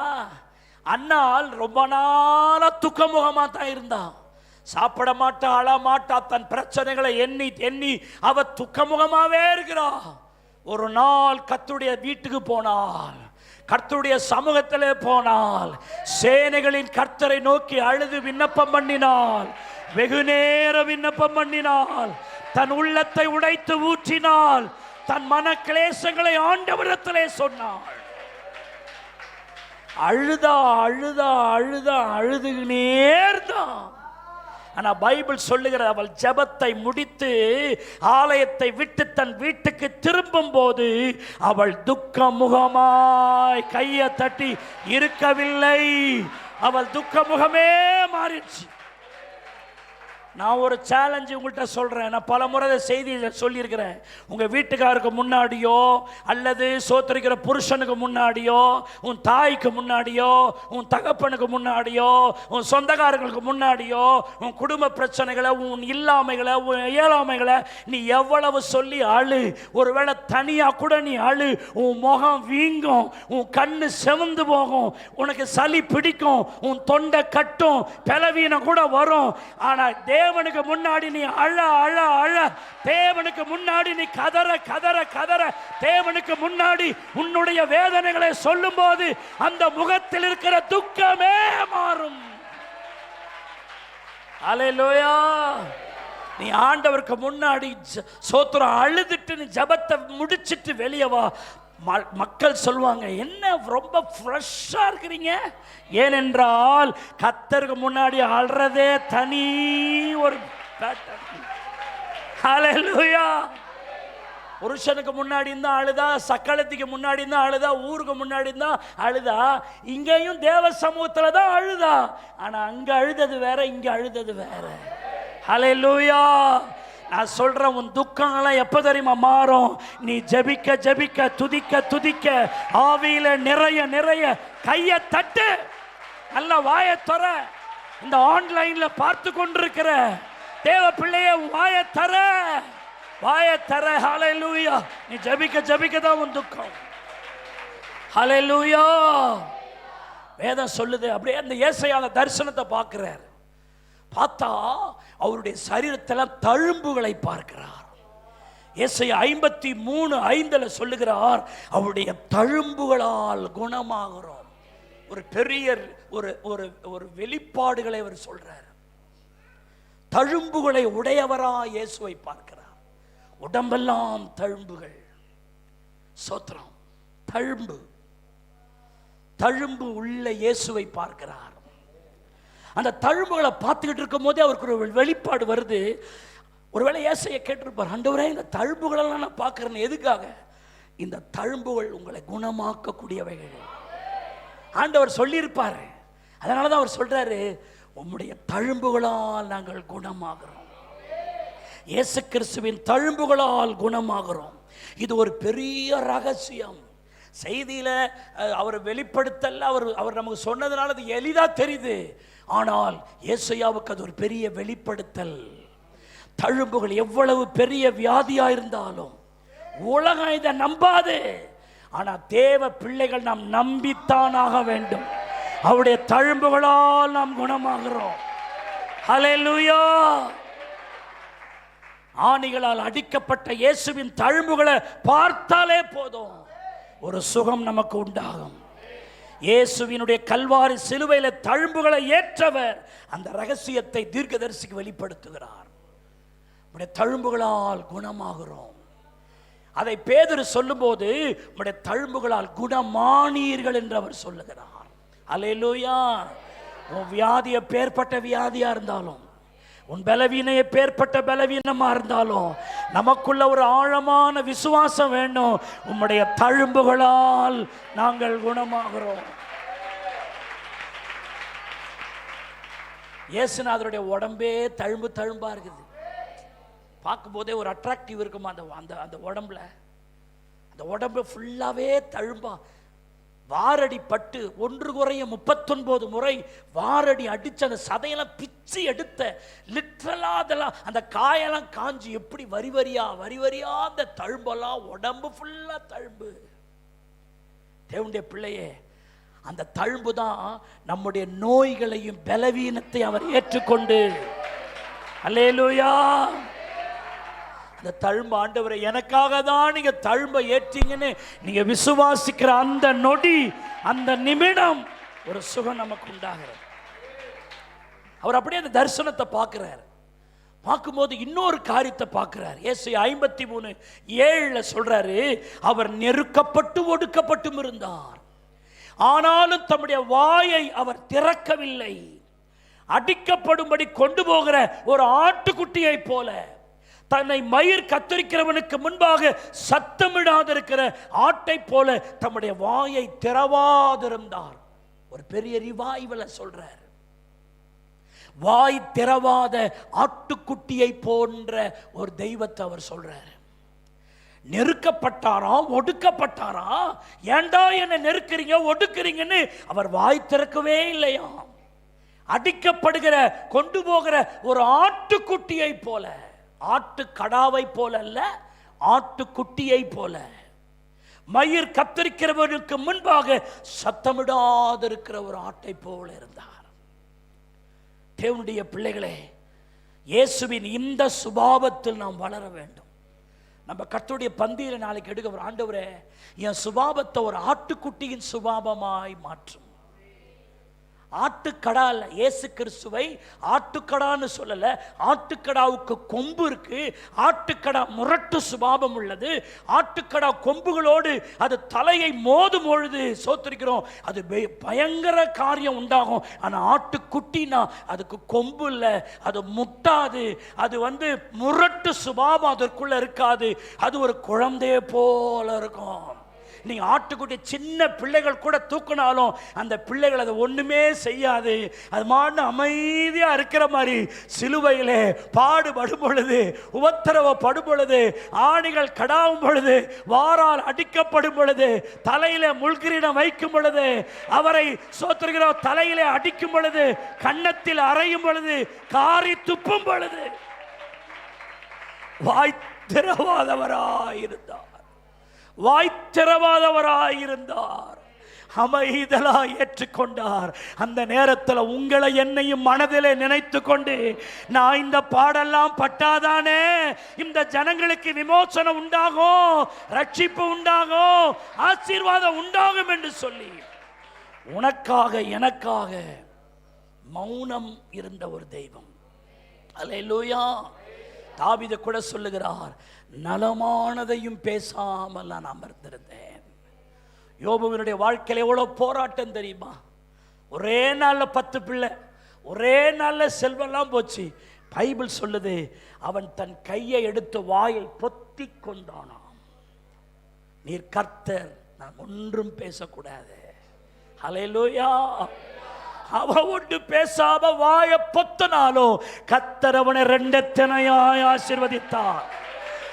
அண்ணால் ரொம்ப நாளா துக்க முகமா தான் இருந்தான். சாப்பிட மாட்டா, அழ மாட்டா, தன் பிரச்சனைகளை எண்ணி எண்ணி அவ துக்கமுகமாவே இருக்கிறா. ஒரு நாள் கர்த்தருடைய வீட்டுக்கு போனாள், கர்த்தருடைய சமூகத்திலே போனாள், சேனைகளின் கர்த்தரை நோக்கி அழுது விண்ணப்பம் பண்ணினாள். வெகு நேரம் விண்ணப்பம் பண்ணினாள், தன் உள்ளத்தை உடைத்து ஊற்றினாள், தன் மன கிளேசங்களை ஆண்டவரிடத்திலே சொன்னாள். அழுதா அழுதா அழுதா அழுதுகினேர்தான். ஆனா பைபிள் சொல்லுகிற, அவள் ஜெபத்தை முடித்து ஆலயத்தை விட்டு தன் வீட்டுக்கு திரும்பும் போது அவள் துக்க முகமாய் கையை தட்டி இருக்கவில்லை. அவள் துக்க முகமே மாறிடுச்சு. நான் ஒரு சேலஞ்சு உங்கள்கிட்ட சொல்கிறேன். நான் பல முறை செய்தி சொல்லியிருக்கிறேன். உங்கள் வீட்டுக்காருக்கு முன்னாடியோ அல்லது சோத்தரிக்கிற புருஷனுக்கு முன்னாடியோ, உன் தாய்க்கு முன்னாடியோ, உன் தகப்பனுக்கு முன்னாடியோ, உன் சொந்தக்காரங்களுக்கு முன்னாடியோ, உன் குடும்ப பிரச்சனைகளை, உன் இல்லாமைகளை, உன் இயலாமைகளை நீ எவ்வளவு சொல்லி அழு. ஒருவேளை தனியாக கூட நீ அழு. உன் முகம் வீங்கும், உன் கண்ணு செவந்து போகும், உனக்கு சளி பிடிக்கும், உன் தொண்டை கட்டும், பலவீனம் கூட வரும். ஆனால் தேவனுக்கு முன்னாடி நீ அழ அழ அழ, தேவனுக்கு முன்னாடி நீ கதற கதற கதற, தேவனுக்கு முன்னாடி உன்னுடைய வேதனைகளை சொல்லும் போது அந்த முகத்தில் இருக்கிற துக்கமே மாறும். அல்லேலூயா. நீ ஆண்டவருக்கு முன்னாடி சோத்திரம் அழுதுட்டு நீ ஜபத்தை முடிச்சிட்டு வெளியே வா. மக்கள் சொல்லுவாங்க, என்ன ரொம்ப ஃப்ரெஷ்ஷா இருக்கிறீங்க. ஏனென்றால் கர்த்தருக்கு முன்னாடி அழுறதே தனி ஒரு பேட்டர்ன். ஹல்லேலூயா. புருஷனுக்கு முன்னாடி தான் அழுதா, சக்களத்துக்கு முன்னாடி தான் அழுதா, ஊருக்கு முன்னாடி தான் அழுதா, இங்கேயும் தேவ சமூகத்தில் தான் அழுதா. ஆனா அங்க அழுதது வேற, இங்க அழுதது வேற. ஹல்லேலூயா. நான் சொல்றேன், உன் துக்கங்கள்லாம் எப்ப தெரியுமா மாறும்? நீ ஜெபிக்க ஜெபிக்க, துதிக்க துதிக்க, ஆவியில நிறைய நிறைய கையை தட்டு, நல்ல வாயை தர. இந்த ஆன்லைன்ல பார்த்து கொண்டிருக்கிற தேவ பிள்ளைய வாயை தர, வாயை தர. ஹல்லேலூயா. நீ ஜெபிக்க ஜெபிக்க தான் உன் துக்கம். ஹல்லேலூயா. வேதம் சொல்லுது. அப்படியே அந்த ஏசாயா தரிசனத்தை பார்க்கிறார். பார்த்தா அவருடைய சரீரத்தில் தழும்புகளை பார்க்கிறார். ஏசாயா 53:5 சொல்லுகிறார், அவருடைய தழும்புகளால் குணமாகிறோம். ஒரு பெரிய ஒரு வெளிப்பாடுகளை அவர் சொல்றார். தழும்புகளை உடையவரா இயேசுவை பார்க்கிறார். உடம்பெல்லாம் தழும்புகள். சோத்திரம். தழும்பு தழும்பு உள்ள இயேசுவை பார்க்கிறார். அந்த தழும்புகளை பார்த்துக்கிட்டு இருக்கும் போதே அவருக்கு ஒரு வெளிப்பாடு வருது. ஒருவேளை ஏசாயா கேட்டிருப்பார், ஆண்டவரே இந்த தழும்புகளெல்லாம் நான் பார்க்கிறேன், எதுக்காக? இந்த தழும்புகள் உங்களை குணமாக்கக்கூடியவைகள். ஆண்டவர் சொல்லியிருப்பாரு. அதனாலதான் அவர் சொல்றாரு, உம்முடைய தழும்புகளால் நாங்கள் குணமாகிறோம். இயேசு கிறிஸ்துவின் தழும்புகளால் குணமாகிறோம். இது ஒரு பெரிய ரகசியம். செய்தியில அவர் வெளிப்படுத்தல, அவர் நமக்கு சொன்னதுனால அது எளிதா தெரியுது. ஆனால் ஏசாயாவுக்கு அது ஒரு பெரிய வெளிப்படுத்தல். தழும்புகள் எவ்வளவு பெரிய வியாதியா இருந்தாலும் உலகம் இதை நம்பாது. ஆனா தேவ பிள்ளைகள் நாம் நம்பித்தானாக வேண்டும். அவருடைய தழும்புகளால் நாம் குணமாகிறோம். ஹல்லேலூயா. ஆணிகளால் அடிக்கப்பட்ட இயேசுவின் தழும்புகளை பார்த்தாலே போதும், ஒரு சுகம் நமக்கு உண்டாகும். இயேசுவினுடைய கல்வாரி சிலுவையில தழும்புகளை ஏற்றவர் அந்த ரகசியத்தை தீர்க்கதரிசிக்கு வெளிப்படுத்துகிறார். நம்முடைய தழும்புகளால் குணமாகிறோம். அதை பேதுரு சொல்லும்போது நம்முடைய தழும்புகளால் குணமானீர்கள் என்று அவர் சொல்லுகிறார். அல்லேலூயா. உன் வியாதிய பேர்பட்ட வியாதியா இருந்தாலும், உன் பலவீனைய பேர்பட்ட பலவீனமா இருந்தாலும், நமக்குள்ள ஒரு ஆழமான விசுவாசம் வேண்டும். உம்முடைய தழும்புகளால் நாங்கள் குணமாகிறோம். இயேசுநாதருடைய உடம்பே தழும்பு தழும்பா இருக்குது. பார்க்கும் போதே ஒரு அட்ராக்டிவ் இருக்குமா அந்த உடம்புல. அந்த உடம்பு ஃபுல்லாவே தழும்பா, வாரடி பட்டு 1 குறைய 39 முறை வாரடி அடிச்சு அந்த சதையெல்லாம் பிச்சு எடுத்த லிட்டரலா அதெல்லாம் அந்த காயெல்லாம் காஞ்சி எப்படி வரி வரியா அந்த தழும்பெல்லாம் உடம்பு ஃபுல்லா தழும்பு. தேவனுடைய பிள்ளையே, அந்த தழும்பு தான் நம்முடைய நோய்களையும் பலவீனத்தை அவர் ஏற்றுக்கொண்டு, அல்லேலூயா, இந்த தழும்பு ஆண்டவரை எனக்காக தான் நீங்க தழும்பை ஏற்றீங்கன்னு நீங்க விசுவாசிக்கிற அந்த நொடி, அந்த நிமிடம் ஒரு சுகம் நமக்கு உண்டாகிறது. அவர் அப்படியே அந்த தரிசனத்தை பார்க்கிறார். பார்க்கும்போது இன்னொரு காரியத்தை பார்க்கிறார். ஏசாயா 53:7 சொல்றாரு, அவர் நெருக்கப்பட்டு ஒடுக்கப்பட்டும் இருந்தார், ஆனாலும் தம்முடைய வாயை அவர் திறக்கவில்லை. அடிக்கப்படும்படி கொண்டு போகிற ஒரு ஆட்டுக்குட்டியை போல, தன்னை மயிர் கத்தரிக்கிறவனுக்கு முன்பாக சத்தமிடாதிருக்கிற ஆட்டை போல தம்முடைய வாயை திறவாதிருந்தார். ஒரு பெரிய ரிவைவலை சொல்றார். வாய் திறவாத ஆட்டுக்குட்டியை போன்ற ஒரு தெய்வத்தை அவர் சொல்றாரு. நெருக்கப்பட்டாராம், ஒடுக்கப்பட்டாராம். ஏண்டா என்ன நெருக்கிறீங்க, ஒடுக்கிறீங்கன்னு அவர் வாய் திறக்கவே இல்லையா. அடிக்கப்படுகிற, கொண்டு போகிற ஒரு ஆட்டுக்குட்டியை போல, ஆட்டு கடாவை போல அல்ல, ஆட்டுக்குட்டியை போல, மயிர் கத்தரிக்கிறவர்களுக்கு முன்பாக சத்தமிடாதிருக்கிற ஒரு ஆட்டை போல இருந்தார். தேவனுடைய பிள்ளைகளே, இயேசுவின் இந்த சுபாவத்தில் நாம் வளர வேண்டும். நம்ம கர்த்தருடைய பந்தியில நாளைக்கு எடுக்க, ஆண்டவரே என் சுபாவத்தை ஒரு ஆட்டுக்குட்டியின் சுபாவமாய் மாற்றும். ஆட்டுக்கடா இல்ல, இயேசு கிறிஸ்துவை ஆட்டுக்கடான்னு சொல்லல. ஆட்டுக்கடாவுக்கு கொம்பு இருக்கு. ஆட்டுக்கடா முரட்டு சுபாவம் உள்ளது. ஆட்டுக்கடா கொம்புகளோடு அது தலையை மோதும் பொழுது சோத்திருக்கிறோம், அது பயங்கர காரியம் உண்டாகும். ஆனா ஆட்டுக்குட்டினா அதுக்கு கொம்பு இல்லை, அது முட்டாது, அது முரட்டு சுபாவம் அதற்குள்ள இருக்காது. அது ஒரு குழந்தைய போல இருக்கும். நீங்க ஆட்டுக்குட்டி சின்ன பிள்ளைகள் கூட தூக்கினாலும் அந்த பிள்ளைகள் அதை ஒண்ணுமே செய்யாது. அது மாட்டு அமைதியா இருக்கிற மாதிரி சிலுவையிலே பாடுபடும் பொழுது, உபத்திரவப்படும் பொழுது, ஆணிகள் கடாவும் பொழுது, வாரால் அடிக்கப்படும் பொழுது, தலையில முள்கிரீடம் வைக்கும் பொழுது, அவரை சோத்திருக்கிறோம் தலையிலே அடிக்கும் பொழுது, கன்னத்தில் அறையும் பொழுது, காரி துப்பும் பொழுது வாய் திறவாதவராயிருந்தார். வாய்த்திறவாதவராயிருந்தார். அமைதலா ஏற்றுக்கொண்டார். அந்த நேரத்தில் உங்களை என்னையும் மனதிலே நினைத்து கொண்டு, நான் இந்த பாடெல்லாம் பட்டாதானே இந்த ஜனங்களுக்கு விமோசனம் உண்டாகும், ரட்சிப்பு உண்டாகும், ஆசீர்வாதம் உண்டாகும் என்று சொல்லி உனக்காக எனக்காக மௌனம் இருந்த ஒரு தெய்வம். அல்லேலூயா. தாவீது கூட சொல்லுகிறார், நலமானதையும் பேசாமல் நான் அமர்ந்திருந்தேன். யோபுவினுடைய வாழ்க்கையில் எவ்வளவு போராட்டம் தெரியுமா. ஒரே நாள்ல 10 பிள்ளை, ஒரே நாள்ல செல்வெல்லாம் போச்சு. பைபிள் சொல்லுது, அவன் தன் கையை எடுத்து வாயை பொத்தி கொண்டானாம். நீர் கர்த்தர், நான் ஒன்றும் பேசக்கூடாது. ஹல்லேலூயா. அவ ஒன்று பேசாம வாய பொத்தனாலும் கர்த்தர் அவனை 2 எத்தனையாய் ஆசீர்வதித்தார்.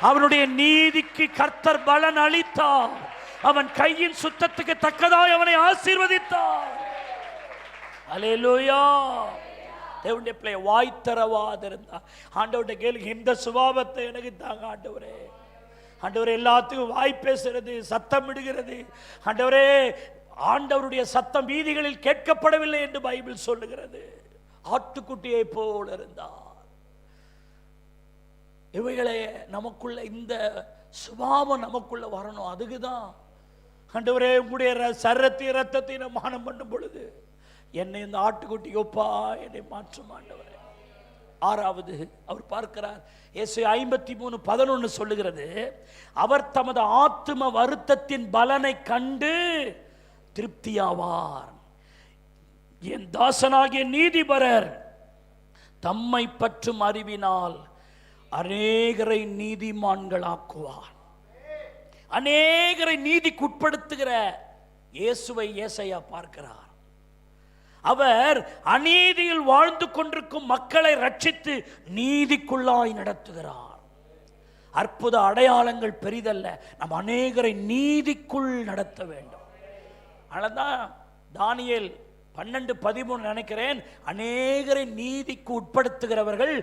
அவனுடைய நீதிக்கு கர்த்தர் பலன் அளித்தார். அவன் கையின் சுத்தத்துக்கு தக்கதாய் அவனை ஆசீர்வதித்தார். அல்லேலூயா. தேவனுடைய பிள்ளை வாய் திறவாதிருந்தா ஆண்டவருடைய கேள்வி, இந்த சுபாவத்தை எனக்கு தாங்க ஆண்டவரே. ஆண்டவரே, எல்லாத்துக்கும் வாய் பேசுறது, சத்தம் இடுகிறது. ஆண்டவரே, ஆண்டவருடைய சத்தம் வீதிகளில் கேட்கப்படவில்லை என்று பைபிள் சொல்லுகிறது. ஆட்டுக்குட்டியை போல இருந்தார். இவைகளை நமக்குள்ள, இந்த சுபாவம் நமக்குள்ள வரணும். அதுக்குதான் ஆண்டவரே உங்களுடைய சரத்தை ரத்தத்தை நான் மானம் பண்ணும் பொழுது என்னை இந்த ஆட்டுக்குட்டி ஒப்பா என்னை மாற்றும் ஆண்டவரே. 6வது அவர் பார்க்கிறார். ஏசாயா 53:11 சொல்லுகிறது, அவர் தமது ஆத்தும வருத்தத்தின் பலனை கண்டு திருப்தியாவார். என் தாசனாகிய நீதிபரர் தம்மை பற்றும் அறிவினால் அநேகரை நீதிமான்களாக்குவார். அநேகரை நீதிக்கு உட்படுத்துகிற இயேசுவை ஏசாயா பார்க்கிறார். அவர் அநீதியில் வாழ்ந்து கொண்டிருக்கும் மக்களை ரட்சித்து நீதிக்குள்ளாய் நடத்துகிறார். அற்புத அடையாளங்கள் பெரிதல்ல, நம்ம அநேகரை நீதிக்குள் நடத்த வேண்டும். அதனால்தான் தானியேல் 12:13 நினைக்கிறேன், அநேகரை நீதிக்கு உட்படுத்துகிறவர்கள்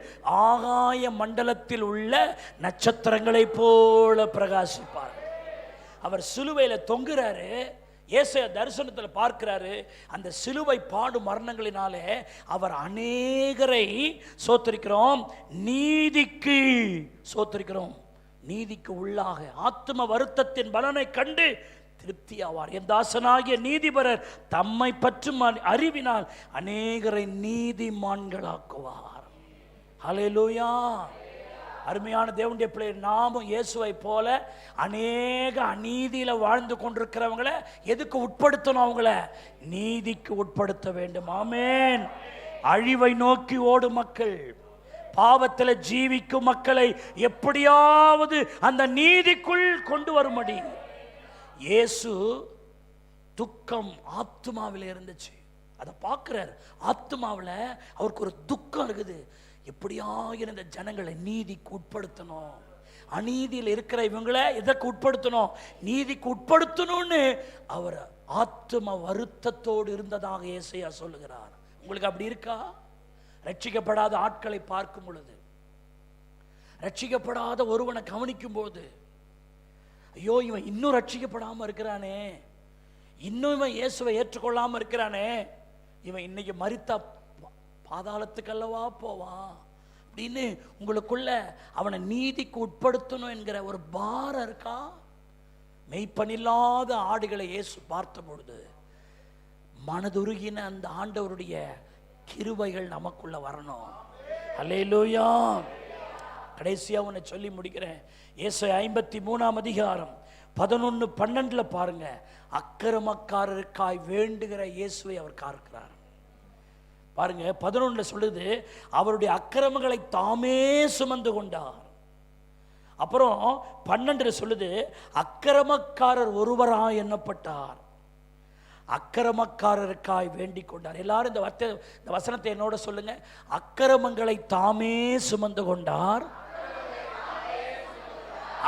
ஆகாய மண்டலத்தில் உள்ள நட்சத்திரங்களை போல பிரகாசிப்பார். அவர் சிலுவையில தொங்குறாரு. ஏசாயா தரிசனத்தில் பார்க்கிறாரு. அந்த சிலுவை பாடு மரணங்களினாலே அவர் அநேகரை சோத்திருக்கிறோம், நீதிக்கு சோத்திருக்கிறோம், நீதிக்கு உள்ளாக ஆத்தும வருத்தத்தின் பலனை கண்டு திருப்தியாவார். என் தாசனாகிய நீதிபரர் தம்மை பற்றும் அறிவினால் அநேகரை நீதிமான்களாக்குவார். ஹல்லேலூயா. அருமையான தேவனுடைய பிள்ளை, நாமும் இயேசுவை போல அநேக அநீதியில வாழ்ந்து கொண்டிருக்கிறவங்களை எதுக்கு உட்படுத்தணும்? அவங்கள நீதிக்கு உட்படுத்த வேண்டும். ஆமென். அழிவை நோக்கி ஓடும் மக்கள், பாவத்தில் ஜீவிக்கும் மக்களை எப்படியாவது அந்த நீதிக்குள் கொண்டு வரும்படி இயேசு துக்கம் ஆத்துமாவில் இருந்துச்சு. அதை பார்க்கிறார். ஆத்மாவில் அவருக்கு ஒரு துக்கம் இருக்குது. எப்படியா இருந்த ஜனங்களை நீதிக்கு உட்படுத்தணும், அநீதியில் இருக்கிற இவங்களை இதற்கு உட்படுத்தணும், நீதிக்கு உட்படுத்தணும்னு அவர் ஆத்ம வருத்தத்தோடு இருந்ததாக ஏசாயா சொல்லுகிறார். உங்களுக்கு அப்படி இருக்கா? ரட்சிக்கப்படாத ஆட்களை பார்க்கும் பொழுது, ரட்சிக்கப்படாத ஒருவனை கவனிக்கும் போது, ஐயோ இவன் இன்னும் ரட்சிக்கப்படாம இருக்கிறானே, இன்னும் இவன் இயேசுவை ஏற்றுக்கொள்ளாம இருக்கிறானே, இவன் இன்னைக்கு மரித்தா பாதாளத்துக்கு அல்லவா போவான் அப்படின்னு உங்களுக்குள்ள அவனை நீதிக்கு உட்படுத்தணும் என்கிற ஒரு பாரம் இருக்கா? மெய்ப்பனில்லாத ஆடுகளை இயேசு பார்த்த பொழுது மனதுருகின அந்த ஆண்டவருடைய கிருபைகள் நமக்குள்ள வரணும். அல்லேலூயா. கடைசியா உன்னை சொல்லி முடிக்கிறேன். ஏசாயா 53 அதிகாரம் 11-12 பாருங்க. அக்கிரமக்காரருக்காய் வேண்டுகிற இயேசுவை அவர் காக்கிறார். பாருங்க 11 சொல்லுது, அவருடைய அக்கிரமங்களை தாமே சுமந்து கொண்டார். அப்புறம் 12 சொல்லுது, அக்கிரமக்காரர் ஒருவராய் எண்ணப்பட்டார், அக்கிரமக்காரருக்காய் வேண்டிக் கொண்டார். எல்லாரும் இந்த வசனத்தை என்னோட சொல்லுங்க. அக்கிரமங்களை தாமே சுமந்து கொண்டார்,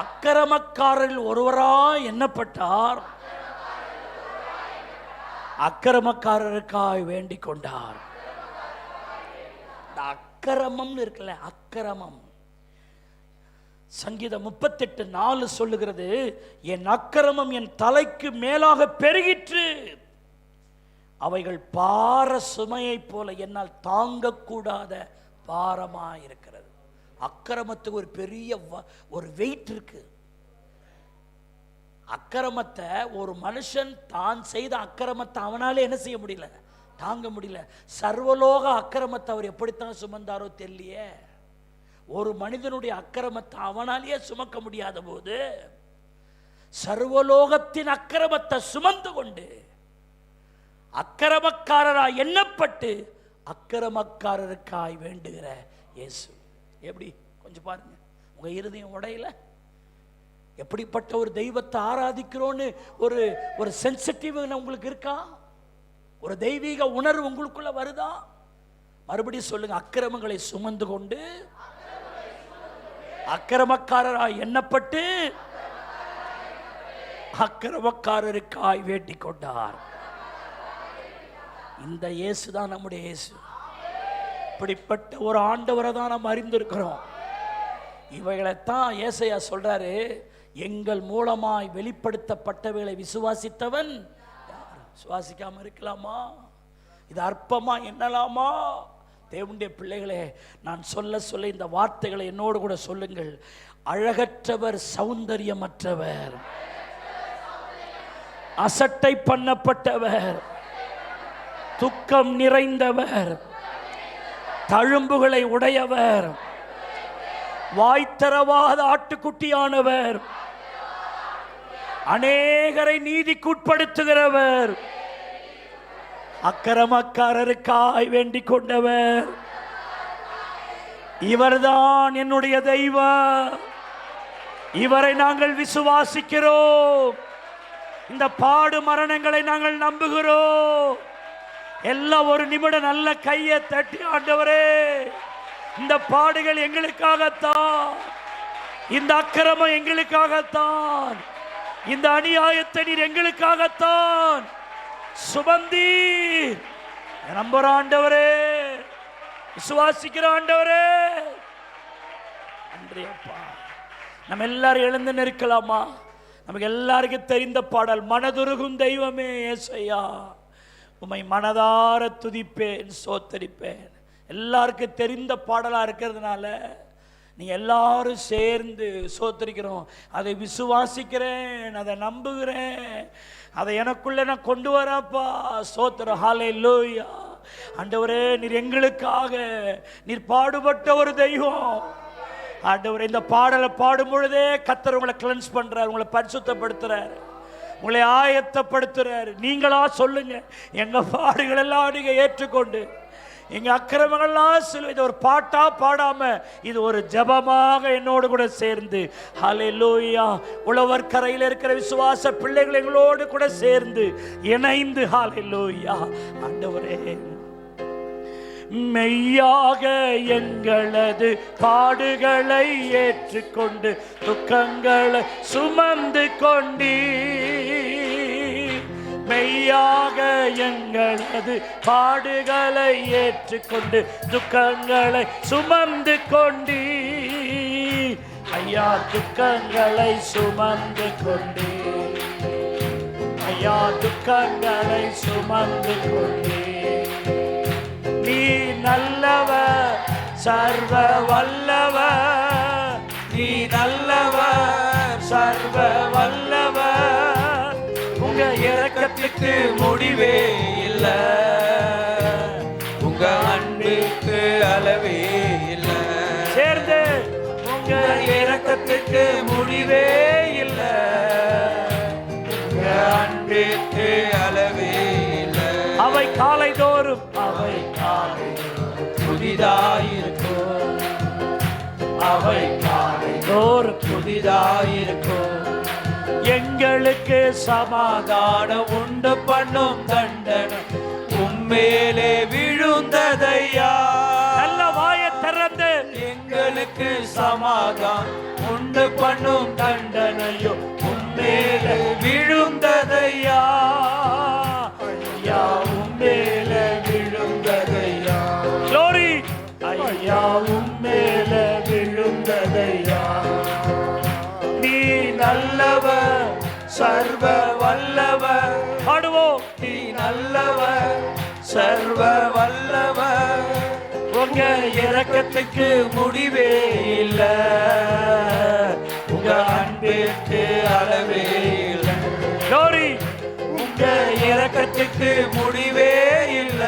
அக்கிரமக்காரரில் ஒருவராய் எண்ணப்பட்டார், அக்கிரமக்காரருக்காய் வேண்டிக் கொண்டார். அக்கிரமம் இருக்குல்ல, அக்கிரமம். சங்கீதம் 38:4 சொல்லுகிறது, என் அக்கிரமம் என் தலைக்கு மேலாக பெருகிற்று, அவைகள் பார சுமையை போல என்னால் தாங்கக்கூடாத பாரமா இருக்கிறது. அக்கிரமத்துக்கு ஒரு பெரிய ஒரு வெயிட் இருக்கு. அக்கிரமத்தை ஒரு மனுஷன் தான் செய்த அக்கிரமத்தை அவனாலே என்ன செய்ய முடியல, தாங்க முடியல. சர்வலோக அக்கிரமத்தை அவர் எப்படித்தான் சுமந்தாரோ தெரியலையே. ஒரு மனிதனுடைய அக்கிரமத்தை அவனாலேயே சுமக்க முடியாத போது சர்வலோகத்தின் அக்கிரமத்தை சுமந்து கொண்டு அக்கிரமக்காரராய் எண்ணப்பட்டு அக்கிரமக்காரருக்காய் வேண்டுகிற இயேசு. எப்படி கொஞ்சம் பாருங்க, உங்க இருதயம் உடையில எப்படிப்பட்ட ஒரு தெய்வத்தை ஆராதிக்கிறோன்னு ஒரு ஒரு சென்சிட்டிவ் உங்களுக்கு இருக்கா? ஒரு தெய்வீக உணர்வு உங்களுக்குள்ள வருதா? மறுபடியும் சொல்லுங்க, அக்கிரமங்களை சுமந்து கொண்டு அக்கிரமக்காரராய் எண்ணப்பட்டு அக்கிரமக்காரருக்காய் வேண்டிக் கொண்டார். இந்த இயேசு தான் நம்முடைய இயேசு. இப்படிப்பட்ட ஒரு ஆண்டவரை தான் நாம் அறிந்திருக்கிறோம். இவைகளைத்தான் ஏசாயா சொல்றாரு, எங்கள் மூலமாய் வெளிப்படுத்தப்பட்டவைகளை விசுவாசித்தவன் யார்? விசுவாசிக்காம இருக்கலாமா? இது அற்பமா எண்ணலாமா? தேவனுடைய பிள்ளைகளே, நான் சொல்ல சொல்ல இந்த வார்த்தைகளை என்னோடு கூட சொல்லுங்கள். அழகற்றவர், சௌந்தரியமற்றவர், அசட்டை பண்ணப்பட்டவர், துக்கம் நிறைந்தவர், தழும்புகளை உடையவர், வாய்த்தரவாத ஆட்டுக்குட்டியானவர், அநேகரை நீதிக்குட்படுத்துகிறவர், அக்கிரமக்காரருக்காய் வேண்டிக் கொண்டவர், இவர்தான் என்னுடைய தெய்வம், இவரை நாங்கள் விசுவாசிக்கிறோம், இந்த பாடு மரணங்களை நாங்கள் நம்புகிறோம். எல்லாம் ஒரு நிமிடம் நல்ல கையை தட்டி, ஆண்டவரே இந்த பாடுகள் எங்களுக்காகத்தான், இந்த அக்கிரமம் எங்களுக்காகத்தான், இந்த அநியாயத்தை நீர் எங்களுக்காகத்தான் சுமந்தி நம்புற ஆண்டவரே, விசுவாசிக்கிற ஆண்டவரே, நன்றி அப்பா. நம்ம எல்லாரும் எழுந்து நிற்கலாமா? நமக்கு எல்லாருக்கும் தெரிந்த பாடல், மனதுருகும் தெய்வமே ஏசையா, உம்மை மனதார துதிப்பேன் சோத்தரிப்பேன். எல்லாருக்கும் தெரிந்த பாடலா இருக்கிறதுனால நீங்க எல்லாரும் சேர்ந்து சோத்தரிக்கிறோம். அதை விசுவாசிக்கிறேன், அதை நம்புகிறேன், அதை எனக்குள்ள நான் கொண்டு வரப்பா. சோத்திரம், ஹல்லேலூயா. ஆண்டவரே, நீர் எங்களுக்காக நீர் பாடுபட்ட ஒரு தெய்வம். ஆண்டவரே, இந்த பாடலை பாடும் பொழுதே கர்த்தர் உங்களை கிளென்ஸ் பண்றார், உங்களை பரிசுத்தப்படுத்துறார், உங்களை ஆயத்தப்படுத்துறார். நீங்களா சொல்லுங்க, எங்க பாடுகள் எல்லாம் நீங்க ஏற்றுக்கொண்டு எங்க அக்கிரமங்கள்லாம் சிலுவை. இது ஒரு பாட்டா பாடாம இது ஒரு ஜெபமாக என்னோடு கூட சேர்ந்து ஹல்லேலூயா உழவர் கரையில் இருக்கிற விசுவாச பிள்ளைகள் எங்களோடு கூட சேர்ந்து இணைந்து ஹல்லேலூயா ஆண்டவரே மெய்யாக எங்களது பாடுகளை ஏற்றுக்கொண்டு துக்கங்களை சுமந்து கொண்டீ. மெய்யாக எங்களது பாடுகளை ஏற்றுக்கொண்டு துக்கங்களை சுமந்து கொண்டீ. ஐயா துக்கங்களை சுமந்து கொண்டீ. ஐயா துக்கங்களை சுமந்து கொண்டீ. நீ நல்லவர் சர்வ வல்லவர். நீ நல்லவர் சர்வ வல்லவர். உங்க இரக்கத்துக்கு முடிவே இல்ல. உங்க அன்புக்கு அளவே இல்ல. சேர்ந்து உங்க இரக்கத்துக்கு முடிவே இல்ல. உங்க அன்புக்கு அளவே இல்ல. அவை காலை தோறும் அவை காலை புதிதாயிருக்கும். அவை காலை தோறும் புதிதாயிருக்கும். எங்களுக்கு சமாதானம் உண்டு பண்ணும் தண்டனை உம்மேலே விழுந்ததையா. நல்ல வாயை திறந்து எங்களுக்கு சமாதானம் உண்டு பண்ணும் தண்டனையோ உம்மேலே விழுந்ததையா. ஐயா உம்மேலே விழுந்ததையா. க்ளோரி. ஐயா உம்மேலே விழுந்ததையா. நீ நல்லவர் சர்வ வல்லவர். பாடுவோம். நீ நல்லவர் சர்வ வல்லவர். உங்க இரக்கத்துக்கு முடிவே இல்ல. உங்க அன்பிற்கு அளவே இல்ல. க்ளோரி. உங்க இரக்கத்துக்கு முடிவே இல்ல.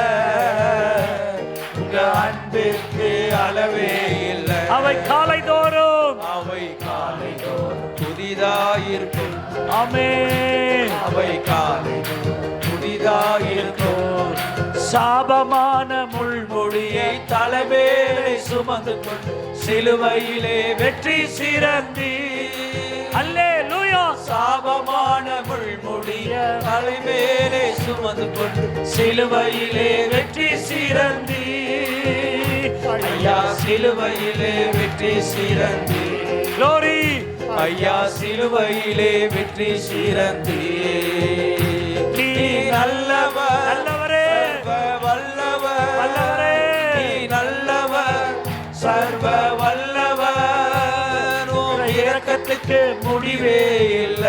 உங்க அன்பிற்கு அளவே இல்ல. அவை காலை தோறும் அவை காலை தோறும் புதிதாயிருக்கும். ஆமென். அவை காலை புதிதாயிருக்கும். சாபமான முள்முடியை தலைமேலே சுமந்து கொண்டு சிலுவையிலே வெற்றி சிறந்தி. அல்லேலூயா. சாபமான முள்முடிய தலைமேலே சுமந்து கொண்டு சிலுவையிலே வெற்றி சிறந்தி. ஐயா சிலுவையிலே வெற்றி சிறந்தி. க்ளோரி. ஐயா சிலுவையிலே வெற்றி சிறந்தி. நீ நல்லவர் நல்லவரே வல்லவர் வல்லவரே. நீ நல்லவர் சர்வ வல்லவர். இரக்கத்துக்கு முடிவே இல்ல.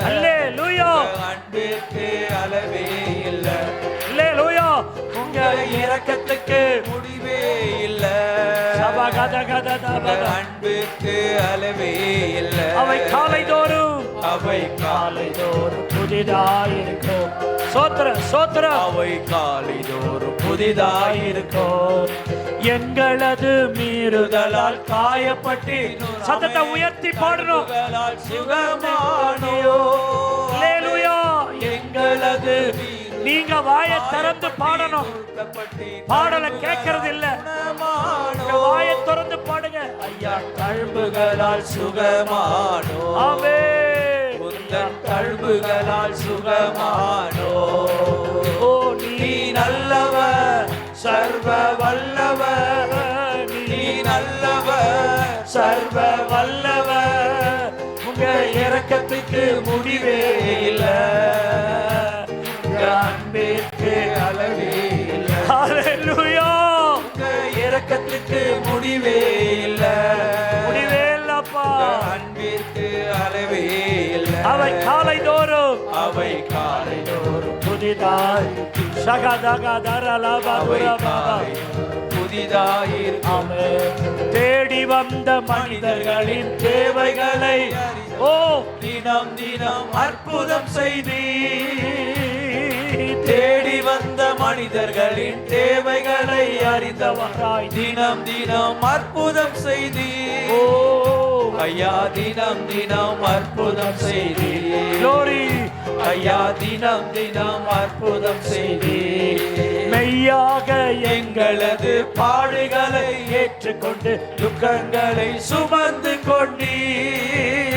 அல்லேலூயா. அன்பிற்கு அளவே இல்ல. அல்லேலூயா. உங்க இரக்கத்துக்கு முடிவே இல்ல. அன்புக்கு அளவே இல்ல. அவை காலை தோறும் அவை காலை தோறும் புதிதாயிருக்கும். சோத்திர சோத்திர. அவை காலை தோறும் புதிதாயிருக்கும். எங்களது மீறுதலால் காயப்பட்டு சத்தத்தை உயர்த்தி பாடணும். சுகமானியோ. அல்லேலூயா. எங்களது நீங்க வாயை திறந்து பாடணும். பாடலை கேட்கறது இல்ல. வாயை திறந்து பாடுங்க. ஐயா தழும்புகளால் சுகமானோ. ஆமென். உந்தன் தழும்புகளால் சுகமானோ. ஓ நீ நல்லவர் சர்வ வல்லவர். நீ நல்லவர் சர்வ வல்லவர். உங்க இரக்கத்துக்கு முடிவே இல்ல. அன்பிற்கு அளவே இல்ல. ஹல்லேலூயா. இரக்கத்துக்கு முடிவே இல்ல. முடிவே இல்லப்பா. அன்பிற்கு அளவே இல்ல. அவை காலை தோறும் அவை காலை தோறும் புதிதாய் புதிதாயிருக்கும். தேடி வந்த மனிதர்களின் தேவைகளை ஓ தினம் தினம் அற்புதம் செய்தி. தேடி வந்த மனிதர்களின் தேவைகளை அறிந்தவராய் தினம் தினம் அற்புதம் செய்தி. ஓ ஐயா தினம் தினம் அற்புதம் செய்தீர். Glory. ஐயா தினம் தினம் அற்புதம் செய்தீர். மெய்யாக எங்களது பாடுகளை ஏற்றுக்கொண்டு துக்கங்களை சுமந்து கொண்டீர்.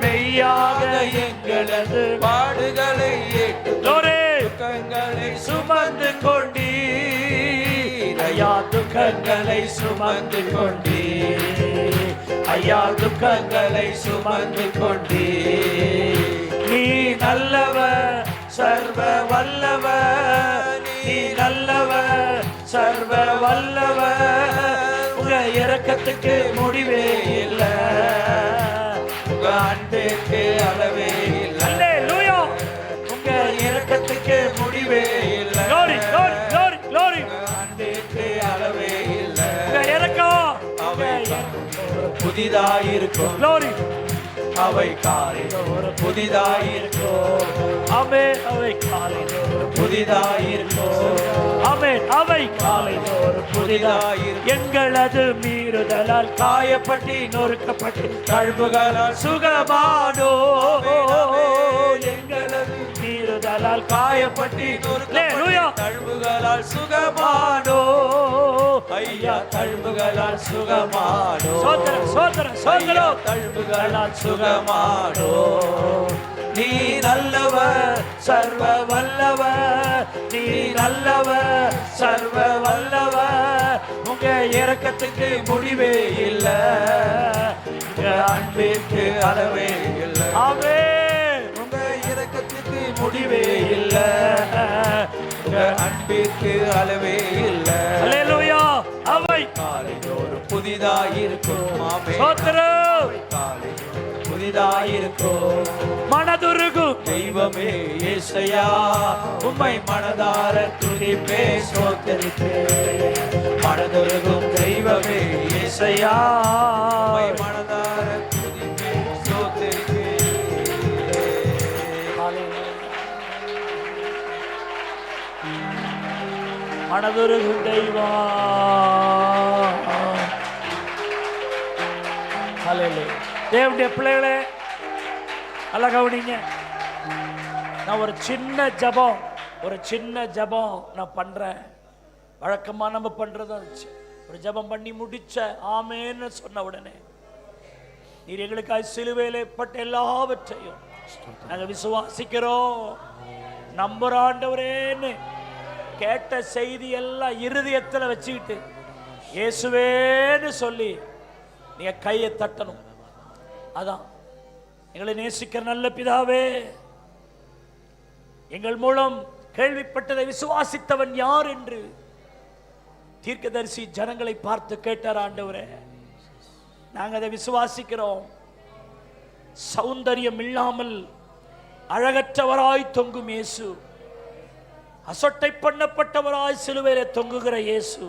மெய்யாக எங்களது பாடுகளை ஏற்று Glory. துக்கங்களை சுமந்து கொண்டீர். ஐயா துக்கங்களை சுமந்து கொண்டீர். ஐயா துக்கங்களை சுமந்து கொண்டீர். நீ நல்லவர் சர்வ வல்லவர், நீ நல்லவர் சர்வ வல்லவர், உங்க இரக்கத்துக்கு முடிவே இல்லை, உங்க அன்புக்கு அளவே இல்லை. அல்லேலூயா. உங்க இரக்கத்துக்கு முடிவே இல்லை. Glory, glory, glory, glory. அன்புக்கு அளவே இல்லை. உங்க இரக்கம் அவை புதிதாயிருக்கும். Glory. அவை காலைதோறும் புதிதாயிருக்கும். ஆமென். அவை காலைதோறும் புதிதாயிருக்கும். ஆமென். அவை காலைதோறும் புதிதாயிருக்கும். எங்களது மீறுதலால் காயப்பட்டு நொறுக்கப்பட்டு தழும்புகளால் சுகமானோ. எங்களது மீறுதலால் காயப்பட்டு தழும்புகளால் சுகமானோ. ஐயா தழும்புகளால் சுகமானோ. சோதர சோதர சோதரோ தழும்புகளால் சுகமானோ. நீ நல்லவர் சர்வ வல்லவர், நீ நல்லவர் சர்வ வல்லவர், உங்க இரக்கத்துக்கு முடிவே இல்லை, உங்க அன்பிற்கு அளவே இல்லை. ஆமென். உங்க இரக்கத்துக்கு முடிவே இல்லை, உங்க அன்பிற்கு அளவே இல்லை. அல்லேலூயா. அவை காலைதோறும் புதிதாயிருக்கும். ஆமென். சோதரம் காலைதோறும் புதிதாயிருக்கும். மனதுருகும் தெய்வமே இயேசையா, உம்மை மனதார துதிப்பே ஸ்தோத்திரிப்பே. மனதுருகும் தெய்வமே இயேசையா, உம்மை மனதார துதிப்பே ஸ்தோத்திரிப்பே. மனதுருகும் தெய்வா. அல்லேலூயா. தேவனுடைய பிள்ளைகளே நல்லா கவனிங்க. நான் ஒரு சின்ன ஜபம் நான் பண்றேன். வழக்கமா நம்ம பண்றதா இருந்துச்சு. ஒரு ஜபம் பண்ணி முடிச்ச ஆமேன்னு சொன்ன உடனே நீர் எங்களுக்காய் சிலுவையிலே பட்ட எல்லாவற்றையும் நாங்க விசுவாசிக்கிறோம், நம்புற ஆண்டவரேன்னு கேட்ட செய்தி எல்லாம் இருதயத்தில் வச்சுக்கிட்டு இயேசுவேன்னு சொல்லி நீங்க கையை தட்டணும். அதான் எங்களை நேசிக்கிற நல்ல பிதாவே, எங்கள் மூலம் கேள்விப்பட்டதை விசுவாசித்தவன் யார் என்று தீர்க்கதரிசி ஜனங்களை பார்த்து கேட்டார். ஆண்டவரே, நாங்க அதை விசுவாசிக்கிறோம். சௌந்தரியம் இல்லாமல் அழகற்றவராய் தொங்கும் இயேசு, அசட்டை பண்ணப்பட்டவராய் சிலுவையிலே தொங்குகிற இயேசு,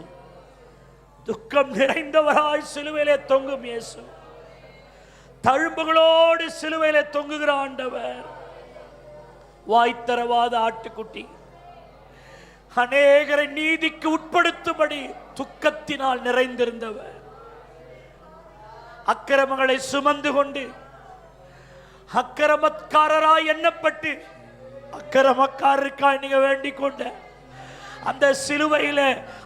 துக்கம் நிறைந்தவராய் சிலுவையிலே தொங்கும் இயேசு, தழும்புகளோடு சிலுவையிலே தொங்குகிற ஆண்டவர், வாய்த்தரவாத ஆட்டுக்குட்டி, அநேகரை நீதிக்கு உட்படுத்தும்படி துக்கத்தினால் நிறைந்திருந்தவர், அக்கிரமங்களை சுமந்து கொண்டு அக்கிரமக்காரராய் எண்ணப்பட்டு அக்கிரமக்காரருக்காய் நீங்க வேண்டிக் கொண்ட அந்த சிலுவையில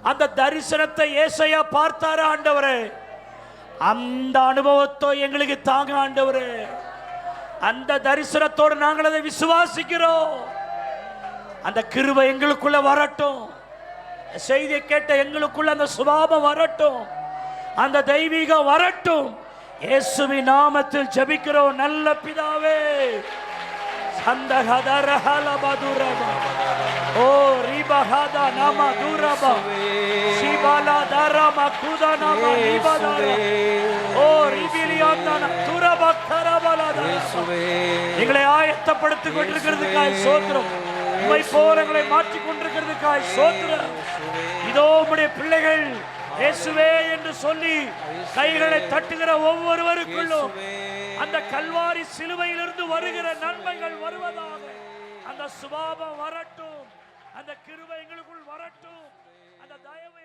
அந்த தரிசனத்தை ஏசாயா பார்த்தாரு. ஆண்டவரே, அந்த அனுபவத்தை எங்களுக்கு தாங்க ஆண்டவரே. அந்த தரிசனத்தோடு நாங்கள் அதை விசுவாசிக்கிறோம். அந்த கிருபை எங்களுக்குள்ள வரட்டும். செய்தியை கேட்ட எங்களுக்குள்ள அந்த சுபாவம் வரட்டும், அந்த தெய்வீகம் வரட்டும். இயேசுவின் நாமத்தில் ஜெபிக்கிறோம் நல்ல பிதாவே. ஓ ரிபஹதா நாம துரபா சிபாலா தரமா குதனமா ரிபதரா ஓ ரிபிலியாந்தன துரபா கரபலதா. எங்களை ஆயத்தப்படுத்திக் கொண்டிருக்கிறதுக்காய் ஸ்தோத்திரம். உம்மை போரங்களை மாற்றிக் கொண்டிருக்கிறதுக்காய் ஸ்தோத்திரம். இதோ உம்முடைய பிள்ளைகள் இயேசுவே என்று சொல்லி கைகளை தட்டுகிற ஒவ்வொருவருக்குள்ளும் அந்த கல்வாரி சிலுவையிலிருந்து வருகிற நன்மைகள் வருவதாக. அந்த சுபாவம் வரட்டும், அந்த கிருபை எங்களுக்குள் வரட்டும், அந்த தயவு